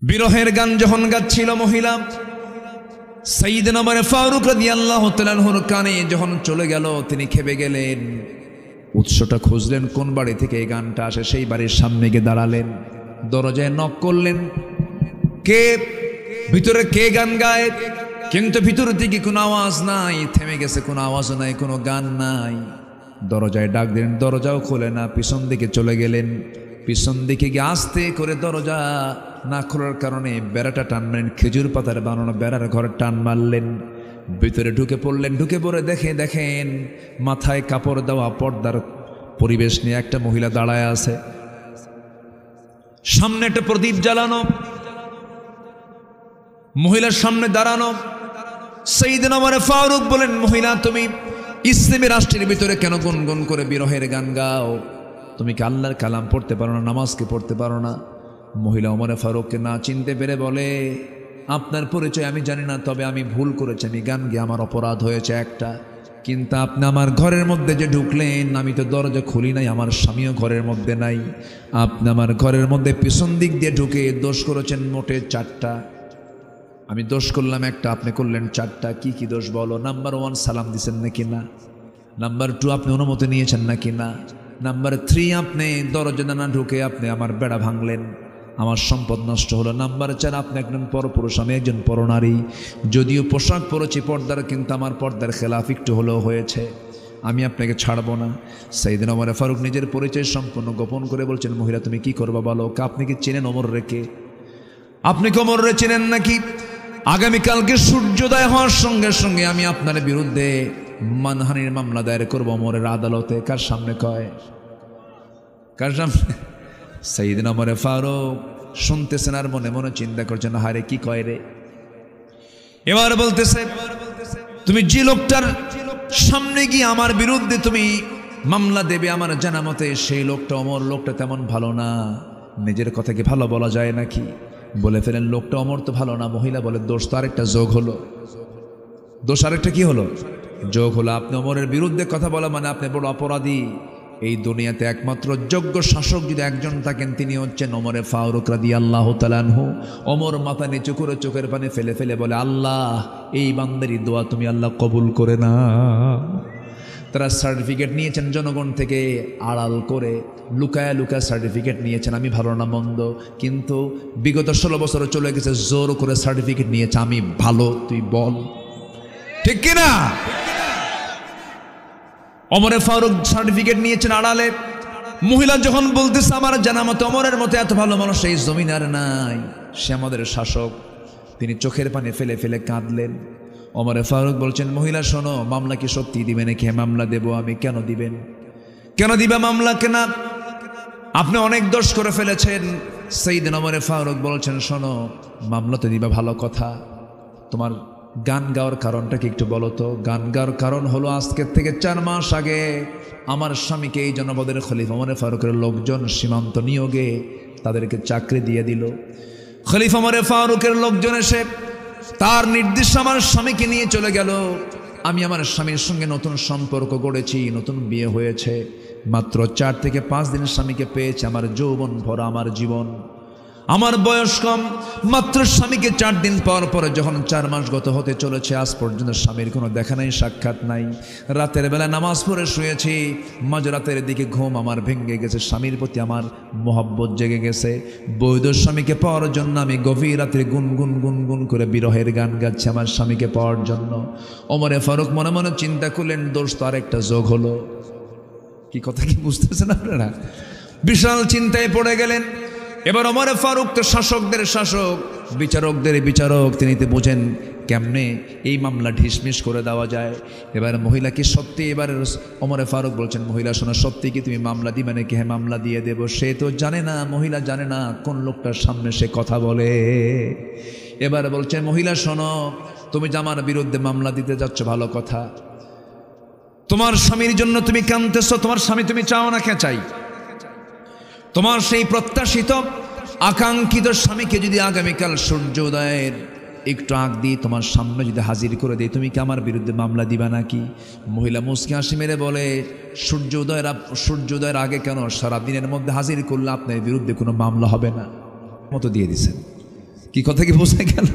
বিরহের গান যখন গাচ্ছিল মহিলা, সাইয়েদনা ওমর ফারুক রাদিয়াল্লাহু তাআলা আনহুর কানে যখন চলে গেল, তিনি খেপে গেলেন। উৎসটা খুঁজলেন, কোন বাড়ি থেকে এই গানটা আসে। সেই বাড়ির সামনে গিয়ে দাঁড়ালেন, দরজায় নক করলেন, কে ভিতরে, কে গান গায়? কিন্তু ভিতর থেকে কোনো আওয়াজ নাই, থেমে গেছে, কোনো আওয়াজ নাই, কোনো গান নাই। দরজায় ডাক দিলেন, দরজাও খোলে না। পিছন দিকে চলে গেলেন, পিছন দিকে গিয়ে আস্তে করে দরজা না খোলার কারণে বেড়াটা টান মারলেন, খেজুর পাতার বানানো বেড়ার ঘরে টান মারলেন। ভিতরে ঢুকে পড়লেন। ঢুকে পড়ে দেখেন মাথায় কাপড় দেওয়া পর্দার পরিবেশ নিয়ে একটা মহিলা দাঁড়ায় আছে। সামনে একটা প্রদীপ জ্বালানো, মহিলার সামনে দাঁড়ানো। সাইয়েদনা ওমর ফারুক বলেন, মহিলা তুমি ইসলামী রাষ্ট্রের ভিতরে কেন গুনগুন করে বিরহের গান গাও? তুমি কি আল্লাহর কালাম পড়তে পারো না? নামাজকে পড়তে পারো না? মহিলা ওমর ফারুককে না চিনতে পেরে বলে, আপনার পরিচয় আমি জানি না, তবে আমি ভুল করেছি, আমি গান গিয়ে আমার অপরাধ হয়েছে একটা। কিন্তু আপনি আমার ঘরের মধ্যে যে ঢুকলেন, আমি তো দরজা খুলি নাই, আমার স্বামীও ঘরের মধ্যে নাই। আপনি আমার ঘরের মধ্যে পিছন দিক দিয়ে ঢুকে দোষ করেছেন মোটে 4টা। আমি দোষ করলাম একটা, আপনি করলেন 4টা। কি কি দোষ বলো? নাম্বার 1, সালাম দিছেন নাকি না? নাম্বার 2, আপনি অনুমতি নিয়েছেন নাকি না? নাম্বার 3, আপনি দরজা না ঢুকে আপনি আমার বেড়া ভাঙলেন, আমার সম্পদ নষ্ট হলো। নাম্বার 4, আপনি একজন পরপুরুষ, আমি একজন পরনারী। যদিও পোশাক পরেছি পর্দার, কিন্তু আমার পর্দার খেলাফ একটু হলেও হয়েছে, আমি আপনাকে ছাড়বো না। সাইয়েদনা ওমর ফারুক নিজের পরিচয় সম্পূর্ণ গোপন করে বলছেন, মহিলা তুমি কি করবা বলো? আপনি কি চেনেন ওমর রেখে? আপনি কি ওমর রে চেনেন নাকি? আগামীকালকে সূর্যোদয় হওয়ার সঙ্গে সঙ্গে আমি আপনার বিরুদ্ধে মানহানির মামলা দায়ের করবো ওমরের আদালতে। কার সামনে কয়? কার সামনে? সাইয়েদনা ওমর ফারুক শুনতেছেন আর মনে মনে চিন্তা করছেন, হারে কি কয় রে। এবার বলতেছে, তুমি যে লোকটার সামনে গিয়ে আমার বিরুদ্ধে তুমি মামলা দেবে, আমার জানা মতে সেই লোকটা ওমর, লোকটা তেমন ভালো না। নিজের কথা কি ভালো বলা যায় নাকি? বলে ফেলেন লোকটা অমর তো ভালো না। মহিলা বলে দোষ তো আরেকটা যোগ হলো। দোষ আরেকটা কি হলো? যোগ হলো। আপনি অমরের বিরুদ্ধে কথা বলা মানে আপনি বড় অপরাধী। এই দুনিয়াতে একমাত্র যোগ্য শাসক যদি একজন থাকেন তিনি হচ্ছেন ওমরে ফারুক রাদিয়াল্লাহু তাআলা আনহু। ওমর মাথা নিচু করে চোখের পানি ফেলে ফেলে বলে, আল্লাহ এই বান্দারি দোয়া তুমি আল্লাহ কবুল করে না। তারা সার্টিফিকেট নিয়েছেন জনগণ থেকে, আড়াল করে লুকায়া লুকায়া সার্টিফিকেট নিয়েছেন আমি ভালো না মন্দ, কিন্তু বিগত 16 বছর চলে গেছে, জোর করে সার্টিফিকেট নিয়েছে আমি ভালো, তুই বল ঠিক কিনা? ওমরে ফারুক সার্টিফিকেট নিয়েছেন আড়ালে। মহিলা যখন বলতেছে আমার জানা মতো ওমরের মতো এত ভালো মানুষ এই জমিন আর নাই, সে আমাদের শাসক, তিনি চোখের পানি ফেলে ফেলে কাঁদলেন। ওমরে ফারুক বলছেন, মহিলা শোনো, মামলা কি সত্যি দিবে নাকি? মামলা দেব আমি। কেন দিবেন? কেন দিবা মামলা? কেনা আপনি অনেক দোষ করে ফেলেছেন। সাইয়েদনা ওমরে ফারুক বলছেন, শোনো মামলা তো দিবা ভালো কথা, তোমার গান গাওয়ার কারণটা কি একটু বলো তো? গান গাওয়ার কারণ হলো আজকের থেকে 4 মাস আগে আমার স্বামীকে এই জনপদের খলিফা ওমরে ফারুকের লোকজন সীমান্ত নিয়োগে তাদেরকে চাকরি দিয়ে দিল। খলিফা ওমরে ফারুকের লোকজন এসে তার নির্দেশে আমার স্বামীকে নিয়ে চলে গেল। আমি আমার স্বামীর সঙ্গে নতুন সম্পর্ক গড়েছি, নতুন বিয়ে হয়েছে, মাত্র 4 থেকে 5 দিন স্বামীকে পেয়েছে। আমার যৌবন ভরা আমার জীবন, আমার বয়স কম, মাত্র স্বামীকে 4 দিন পর পরে যখন 4 মাস গত হতে চলেছে, আজ পর্যন্ত স্বামীর কোনো দেখা নাই, সাক্ষাৎ নাই। রাতের বেলা নামাজ পড়ে শুয়েছি, মাঝরাতের দিকে ঘুম আমার ভেঙে গেছে, স্বামীর প্রতি আমার মোহব্বত জেগে গেছে। বৈধ স্বামীকে পাওয়ার জন্য আমি গভীর রাত্রে গুনগুন গুনগুন করে বিরহের গান গাচ্ছি আমার স্বামীকে পাওয়ার জন্য। ওমরে ফারুক মনে মনে চিন্তা করলেন, দোষ তো আরেকটা যোগ হলো। কি কথা কি বুঝতেছেন আপনারা? বিশাল চিন্তায় পড়ে গেলেন। এবার ওমরে ফারুক তো শাসকদের শাসক, বিচারকদের বিচারক, তিনি তো বোঝেন কেমনে এই মামলা ঢিসমিস করে দেওয়া যায়। এবার মহিলা কি সত্যি? এবার ওমরে ফারুক বলছেন, মহিলা শোনো, সত্যি কি তুমি মামলা দিবে নাকি? হ্যাঁ মামলা দিয়ে দেব। সে তো জানে না, মহিলা জানে না কোন লোকটার সামনে সে কথা বলে। এবার বলছেন, মহিলা শোনো, তুমি যে আমার বিরুদ্ধে মামলা দিতে যাচ্ছ ভালো কথা, তোমার স্বামীর জন্য তুমি কাঁদতেছ, তোমার স্বামী তুমি চাও না? কে চাই? তোমার সেই প্রত্যাশিত আকাঙ্ক্ষিত স্বামীকে যদি আগামীকাল সূর্যোদয়ের একটু আগ দিয়ে তোমার সামনে যদি হাজির করে দেয়, তুমি কি আমার বিরুদ্ধে মামলা দিবা নাকি? মহিলা মুচকি হাসি মেরে বলে, সূর্যোদয়ের আগে কেন, সারাদিনের মধ্যে হাজির করলে আপনার বিরুদ্ধে কোনো মামলা হবে না। মতো দিয়ে দিছেন। কি কথা কি বোঝা গেল?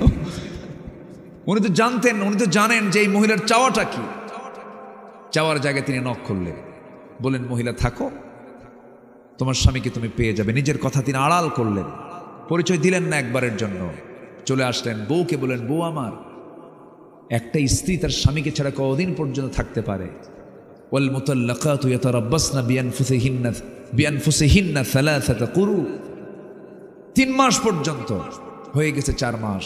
উনি তো জানতেন, উনি তো জানেন যে এই মহিলার চাওয়াটা কি। চাওয়ার জায়গায় তিনি নক করলেন, বলেন, মহিলা থাকো, তোমার স্বামীকে তুমি পেয়ে যাবে। নিজের কথা তিনি আড়াল করলেন, পরিচয় দিলেন না একবারের জন্য। চলে আসলেন, বউকে বলেন, বউ আমার, একটা স্ত্রী তার স্বামীকে ছাড়া কতদিন পর্যন্ত থাকতে পারে? ওয়াল মুতাল্লাকাতু ইয়াতারাব্বাসনা বিআনফুসিহিন্না সালাসাতা কুরু। 3 মাস পর্যন্ত হয়ে গেছে, 4 মাস।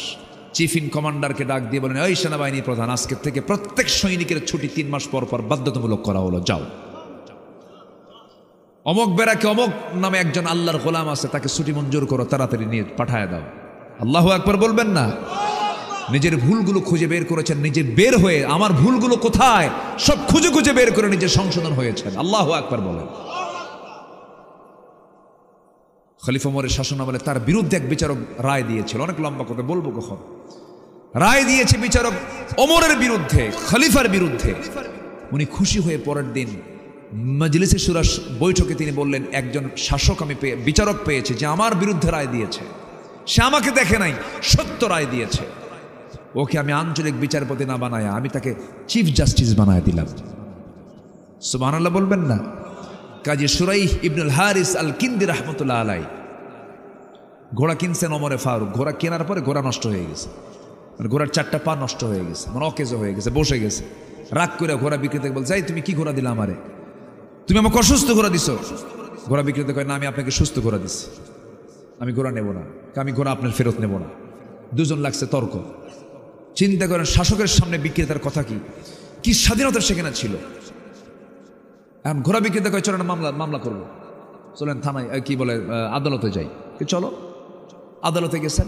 চিফ ইন কমান্ডারকে ডাক দিয়ে বলেন, এই সেনাবাহিনী প্রধান, আজকের থেকে প্রত্যেক সৈনিকের ছুটি 3 মাস পর পর বাধ্যতামূলক করা হলো, যাও। অমক বেড়াকে, অমক নামে একজন আল্লাহর গোলাম আছে, তাকে ছুটি মঞ্জুর করো, তাড়াতাড়ি নিয়ে পাঠায় দাও। আল্লাহু আকবার বলবেন না? নিজের ভুলগুলো খুঁজে বের করেছেন, নিজে বের হয়ে আমার ভুলগুলো কোথায় সব খুঁজে খুঁজে বের করে নিজে সংশোধন হয়েছেন। আল্লাহু আকবার বলেন। খলিফা ওমরের শাসনামলে তার বিরুদ্ধে এক বিচারক রায় দিয়েছিল, অনেক লম্বা কথা বলবো কখন। রায় দিয়েছে বিচারক ওমরের বিরুদ্ধে, খলিফার বিরুদ্ধে। উনি খুশি হয়ে পরের দিন মজলিসে শুরা বৈঠকে তিনি বললেন, একজন শাসক আমি বিচারক পেয়েছি যে আমার বিরুদ্ধে রায় দিয়েছে, সে আমাকে দেখে নাই, সত্য রায় দিয়েছে। ওকে আমি আঞ্চলিক বিচারপতি না বানায় আমি তাকে চিফ জাস্টিস বানায় দিলাম। সুবহানাল্লাহ বলবেন না? কাজী শুরাইহ ইবনুল হারিস আল কিন্দি রাহমাতুল্লাহ আলাই ঘোড়া কিনছেন ওমরে ফারুক। ঘোড়া কেনার পরে ঘোড়া নষ্ট হয়ে গেছে, মানে ঘোড়ার 4টা পা নষ্ট হয়ে গেছে, মানে অকেজো হয়ে গেছে, বসে গেছে। রাগ করে ঘোড়া বিক্রেতাকে বলছে, এই তুমি কি ঘোড়া দিলা আমারে? তুমি আমাকে অসুস্থ ঘোড়া দিছো। ঘোড়া বিক্রেতা কয়, না আমি আপনাকে সুস্থ ঘোড়া দিচ্ছি, আমি ঘোড়া নেব না, আমি ঘোড়া আপনার ফেরত নেব না। দুজন লাগছে তর্ক। চিন্তা করেন শাসকের সামনে বিক্রেতার কথা কি স্বাধীনতা সেখানে ছিল। এখন ঘোড়া বিক্রেতা কয়, চলেন মামলা করবো, চলেন থানায়, কি বলে আদালতে যাই। চলো। আদালতে গেছেন।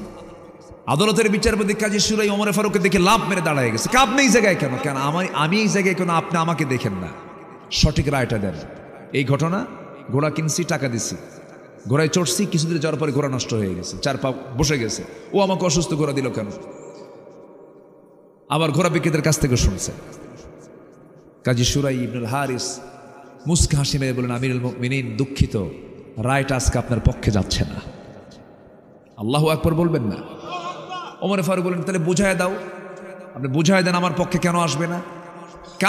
আদালতের বিচারপতি কাজী শুরাইহ ওমরে ফারুককে দেখে লাভ মেরে দাঁড়ায় গেছে। আপনি এই জায়গায় কেন? কেন আমি এই জায়গায় কেন? আপনি আমাকে দেখেন না, সঠিক রায়টা দেন। এই ঘটনা, ঘোড়া কিনছি, টাকা দিছি, ঘোড়ায় চড়ছি, কিছুদিন যাওয়ার পরে ঘোড়া নষ্ট হয়ে গেছে, 4 পা বসে গেছে। ও আমাকে অসুস্থ ঘোড়া দিল কেন? আবার ঘোড়া বিক্রেতার কাছ থেকে শুনছে। কাজী সুরাই ইবনুল হারিস মুস্কা হাসি মেরে বলেন, আমিরুল মুমিনিন, দুঃখিত, রায়টা আজকে আপনার পক্ষে যাচ্ছে না। আল্লাহু আকবার বলবেন না? ওমর ফারুক বলেন, তাহলে বুঝায় দাও, আপনি বুঝায় দেন আমার পক্ষে কেন আসবে না?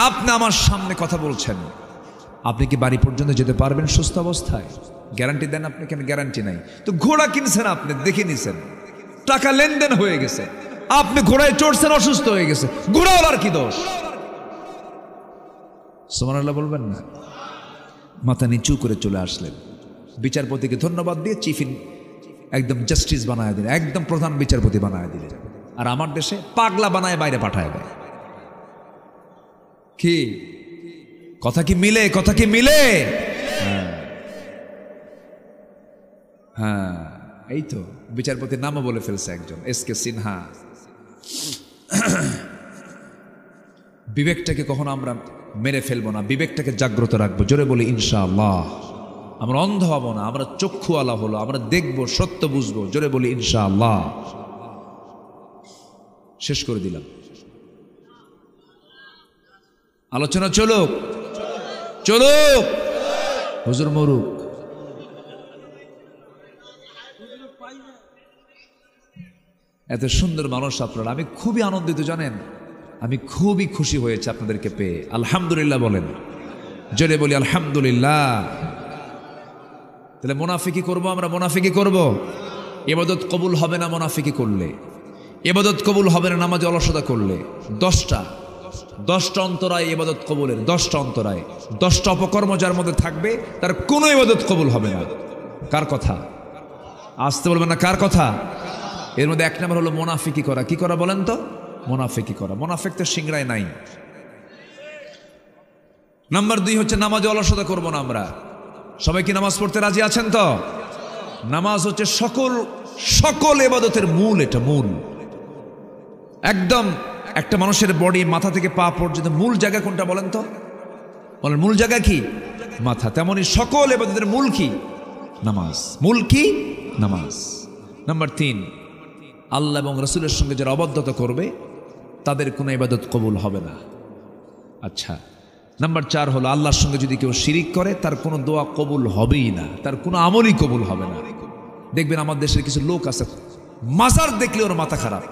আপনি আমার সামনে কথা বলছেন, আপনি কি বাড়ি পর্যন্ত যেতে পারবেন সুস্থ অবস্থায়? গ্যারান্টি দেন আপনি? কেন গ্যারান্টি নাই? তো ঘোড়া কিনছেন আপনি, দেখে নিছেন, টাকা লেনদেন হয়ে গেছে, আপনি ঘোড়ায় চড়ছেন, অসুস্থ হয়ে গেছে, ঘোড়াওয়ালার কি দোষ? সুবহানাল্লাহ বলবেন না? মাথা নিচু করে চলে আসলেন, বিচারপতিকে ধন্যবাদ দিয়ে চিফিন একদম জাস্টিস বানায় দিলেন, একদম প্রধান বিচারপতি বানায় দিলেন। আর আমার দেশে পাগলা বানায় বাইরে পাঠায় দেয়। কি কথা কি মিলে? কথা কি মিলে? হ্যাঁ, এই তো বিচারপতির নামও বলে ফেলছে একজন, এসকে সিনহা। বিবেকটাকে কখনো আমরা মেরে ফেলবো না, বিবেকটাকে জাগ্রত রাখবো। জোরে বলি ইনশাআল্লাহ। আমরা অন্ধ হব না, আমরা চক্ষুওয়ালা হলো, আমরা দেখবো, সত্য বুঝবো। জোরে বলি ইনশাআল্লাহ। শেষ করে দিলাম আলোচনা। চলুক চলুক, হুজুর মরুক। এত সুন্দর মানুষ আপনারা, আমি খুবই আনন্দিত জানেন, আমি খুবই খুশি হয়েছে আপনাদেরকে পেয়ে। আলহামদুলিল্লাহ বলেন, জোরে বলি আলহামদুলিল্লাহ। তাহলে মুনাফিকি করব আমরা? মুনাফিকি করব? ইবাদত কবুল হবে না মুনাফিকি করলে, ইবাদত কবুল হবে না নামাজে অলসতা করলে। 10টা অন্তরায় ইবাদত কবুলের, 10টা অন্তরায়, 10টা অপকর্ম যার মধ্যে থাকবে তার কোনো ইবাদত কবুল হবে না। কার কথা? আসতে বলবেন না, কার কথা? এর মধ্যে 1 নম্বর হলো মুনাফিকি করা। কি করা বলেন তো? মুনাফিকি করা। মুনাফিক তো সিংড়ায় নাই। নাম্বার 2 হচ্ছে নামাজে অলসতা করব না আমরা। সবাই কি নামাজ পড়তে রাজি আছেন তো? নামাজ হচ্ছে সকল ইবাদতের মূল। এটা মূল, একদম একটা মানুষের বডি মাথা থেকে পা পর্যন্ত মূল জায়গা কোনটা বলেন তো? বলেন, মূল জায়গা কি? মাথা। তেমনি সকল ইবাদতের মূল কি? নামাজ। মূল কি? নামাজ। নাম্বার 3, আল্লাহ এবং রাসূলের সঙ্গে যারা অবাধ্যতা করবে তাদের কোনো ইবাদত কবুল হবে না। আচ্ছা, নাম্বার 4 হলো আল্লাহর সঙ্গে যদি কেউ শিরিক করে তার কোনো দোয়া কবুল হবেই না, তার কোনো আমলই কবুল হবে না। দেখবেন আমার দেশের কিছু লোক আছে, মাজার দেখলে ওর মাথা খারাপ।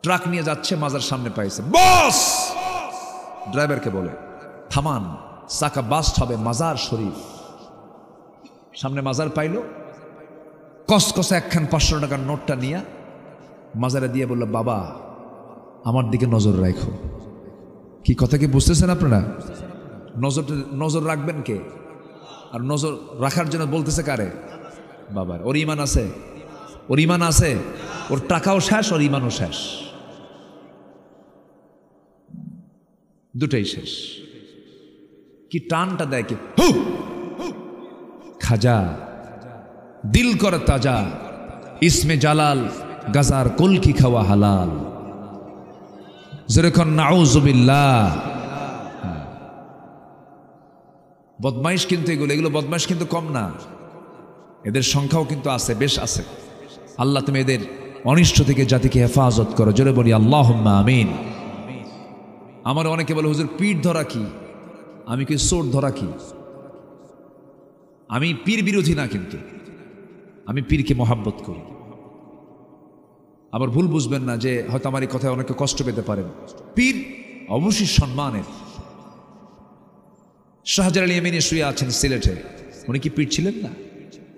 ট্রাক নিয়ে যাচ্ছে, মাজার সামনে পাইছে, বস ড্রাইভারকে বলে, থামান, চাকা বাস্ট হবে, মাজার শরীফ। সামনে মাজার পাইল, কসকসে একখান 500 টাকার নোটটা নিয়ে মাজারে দিয়ে বলল, বাবা আমার দিকে নজর রাখো। কি কথা কি বুঝতেছেন আপনারা? নজর রাখবেন কে? আর নজর রাখার জন্য বলতেছে কারে? বাবার। ওর ইমান আছে? ওর ইমান আছে? ওর টাকাও শেষ, ওর ইমানও শেষ, দুটাই শেষ। কি টানটা দেয় কি! খাজা দিল কর তাজা, ইসমে জালাল গাজার কলকি খাওয়া হালাল। যেরকম নাউজুবিল্লাহ। বদমাইশ কিন্তু এগুলো বদমাইশ কিন্তু কম না, এদের সংখ্যাও কিন্তু আছে, বেশ আছে। আল্লাহ তুমি এদের অনিষ্ট থেকে জাতিকে হেফাজত করো। জোরে বলি আল্লাহুম্মা আমিন। আমার অনেকে বলে, হুজুর পীর ধরা কি? আমি কি চোর ধরা কি? আমি পীর বিরোধী না, কিন্তু আমি পীরকে মহাব্বত করি। আবার ভুল বুঝবেন না যে হয়তো আমার এই কথায় অনেকে কষ্ট পেতে পারেন। পীর অবশ্যই সম্মানের। শাহজালাল ইয়ামানি শুয়ে আছেন সিলেটে, উনি কি পীর ছিলেন না?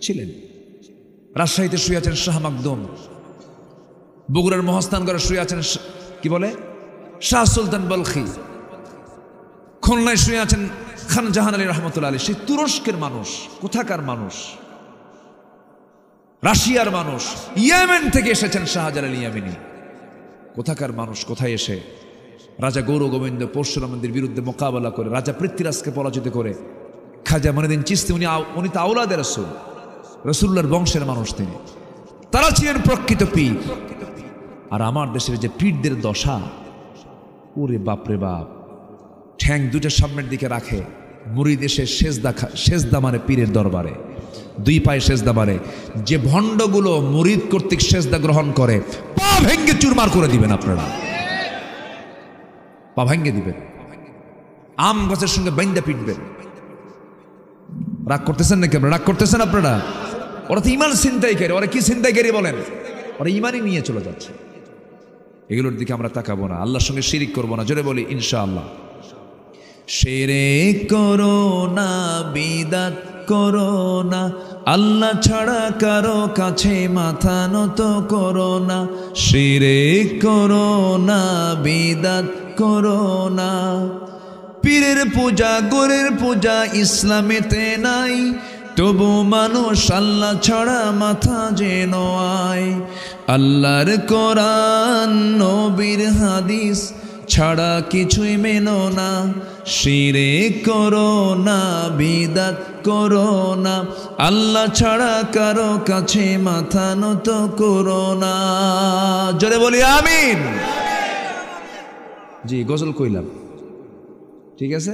ছিলেন। রাজশাহীতে শুয়ে আছেন শাহ মাকদুম, বগুড়ার মহাস্থানগড়ে শুয়ে আছেন কি বলে শাহ সুলতান বলখি, খুলনায় শুয়ে আছেন খান জাহান আলী রহমতুল্লাহ আলী। সেই তুরস্কের মানুষ, কোথাকার মানুষ? রাশিয়ার মানুষ, ইয়েমেন থেকে এসেছেন শাহজালাল ইয়ামানি। কোথাকার মানুষ? কোথায় এসে রাজা গৌর গোবিন্দ পরশুরামদের বিরুদ্ধে মোকাবেলা করে, রাজা পৃথ্বীরাজকে পরাজিত করে, খাজা মঈনুদ্দিন চিশতি, উনি তো আওলাদে রাসূল, রাসূলুল্লাহর বংশের মানুষ তিনি। তারা ছিলেন প্রকৃত পীর। আর আমার দেশের যে পীরদের দশা, ওরে বাপরে বাপ, ঠ্যাং দুটো সামনের দিকে রাখে, মুরিদ এসে সেজদা মানে পীরের দরবারে। দুই পায়ে সেজদা বাড়ে। যে ভণ্ডগুলো মুরিদ কর্তৃক সেজদা গ্রহণ করে পা ভেঙ্গে চুরমার করে দিবেন আপনারা, পা ভেঙ্গে দিবেন, আম গাছের সঙ্গে বাইন্দা পিটবেন। রাগ করতেছেন নাকি আপনারা? রাগ করতেছেন আপনারা? ওরা তো ইমান ছিনতাইকারী। ওরা কি ছিনতাইকারী বলেন? ওরা ইমানই নিয়ে চলে যাচ্ছে। এগুলোর দিকে আমরা তাকাবো না, আল্লাহর সঙ্গে শিরিক করবো না। জোরে বলি ইনশাআল্লাহ। শিরিক করো না, বিদআত করো না, আল্লাহ ছাড়া কারো কাছে মাথা নত করো না। শিরিক করো না, বিদআত করো না। পীরের পূজা গোরের পূজা ইসলামেতে নাই, তবু মানুষ আল্লাহ ছাড়া মাথা যেন আয়। আল্লাহর কোরআন নবীর হাদিস ছাড়া কিছুই মেনো না। শিরিক করো না, বিদআত করো না, আল্লাহ ছাড়া কারো কাছে মাথা নত করো না। জোরে বলি আমিন। জি, গজল কইলাম, ঠিক আছে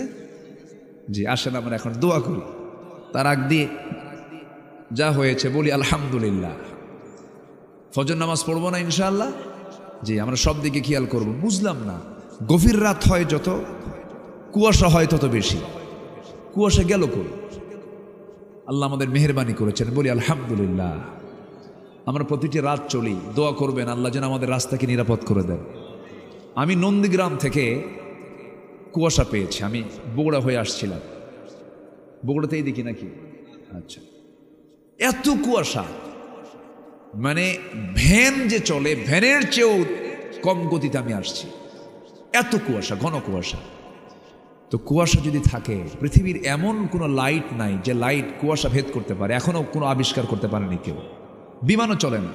জি। আসেন আমরা এখন দোয়া করি। তার আগ দিয়ে যা হয়েছে বলি আলহামদুলিল্লাহ। ফজর নামাজ পড়বো না ইনশাআল্লাহ? জি, আমরা সব দিকে খেয়াল করব। বুঝলাম না, গভীর রাত হয় যত, কুয়াশা হয় তত বেশি। কুয়াশা গেল কই? আল্লাহ আমাদের মেহেরবানি করেছেন, বলি আলহামদুলিল্লাহ। আমরা প্রতিটি রাত চলি, দোয়া করবেন আল্লাহ যেন আমাদের রাস্তাকে নিরাপদ করে দেন। আমি নন্দীগ্রাম থেকে কুয়াশা পেয়েছি, আমি বগুড়া হয়ে আসছিলাম। বগুড়াতেই দেখি নাকি? আচ্ছা, এত কুয়াশা, মানে ভ্যান যে চলে ভ্যানের চেয়েও কম গতিতে আমি আসছি। এত কুয়াশা, ঘন কুয়াশা। তো কুয়াশা যদি থাকে, পৃথিবীর এমন কোনো লাইট নাই যে লাইট কুয়াশা ভেদ করতে পারে, এখনো কোনো আবিষ্কার করতে পারেনি কেউ। বিমানও চলে না।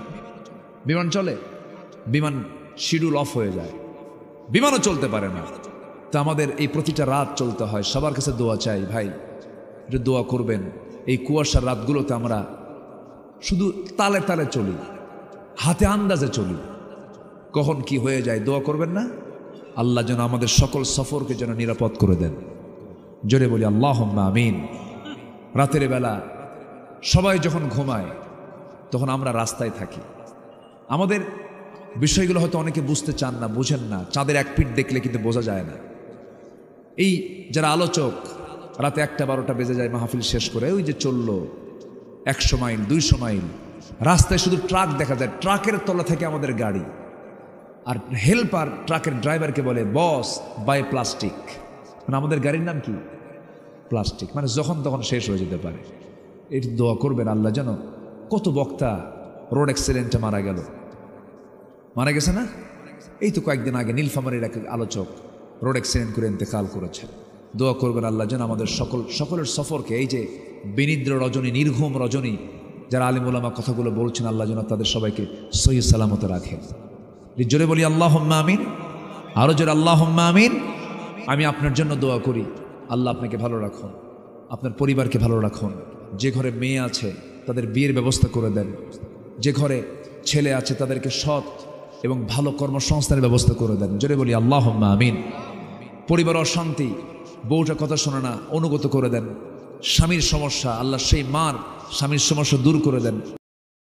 বিমান চলে, বিমান শিডিউল অফ হয়ে যায়, বিমানও চলতে পারে না। তো আমাদের এই প্রতিটা রাত চলতে হয়। সবার কাছে দোয়া চাই ভাই, একটু দোয়া করবেন। এই কুয়াশার রাতগুলোতে আমরা শুধু তালে তালে চলি, হাতে আন্দাজে চলি, কখন কি হয়ে যায়। দোয়া করবেন না? আল্লাহ যেন আমাদের সকল সফরকে যেন নিরাপদ করে দেন। জোরে বলি আল্লাহুম্মা আমিন। রাতের বেলা সবাই যখন ঘুমায় তখন আমরা রাস্তায় থাকি। আমাদের বিষয়গুলো হয়তো অনেকে বুঝতে চান না, বুঝেন না। চাঁদের এক পিঠ দেখলে কিন্তু বোঝা যায় না। এই যারা আলোচক রাতে 1টা-12টা বেজে যায় মাহফিল শেষ করে, ওই যে চললো 100 মাইল 200 মাইল, রাস্তায় শুধু ট্রাক দেখা যায়, ট্রাকের তলা থেকে আমাদের গাড়ি। আর হেল্পার ট্রাকের ড্রাইভারকে বলে বস বাই প্লাস্টিক, মানে আমাদের গাড়ির নাম কি? প্লাস্টিক, মানে যখন তখন শেষ হয়ে যেতে পারে। এটি দোয়া করবেন আল্লাহ যেন। কত বক্তা রোড অ্যাক্সিডেন্টে মারা গেল, মারা গেছে না? এই তো কয়েকদিন আগে নীলফামারীর এক আলোচক রোড অ্যাক্সিডেন্ট করে ইন্তেকাল করেছেন। দোয়া করবেন আল্লাহ যেন আমাদের সকলের সফরকে, এই যে বিনিদ্র রজনী, নির্ঘুম রজনী, যারা আলিম ওলামা কথাগুলো বলছেন, আল্লাহ যেন তাদের সবাইকে সহি সালামতে রাখেন। জোরে বলি আল্লাহুম্মা আমিন। আরো জোরে আল্লাহুম্মা আমিন। আমি আপনার জন্য দোয়া করি, আল্লাহ আপনাকে ভালো রাখুন, আপনার পরিবারকে ভালো রাখুন। যে ঘরে মেয়ে আছে তাদের বিয়ের ব্যবস্থা করে দেন, যে ঘরে ছেলে আছে তাদেরকে সৎ এবং ভালো কর্মসংস্থানের ব্যবস্থা করে দেন। জোরে বলি আল্লাহুম্মা আমিন। পরিবার অশান্তি, বউটা কথা শোনে না, অনুগত করে দেন। স্বামীর সমস্যা, আল্লাহ সেই মার স্বামীর সমস্যা দূর করে দেন।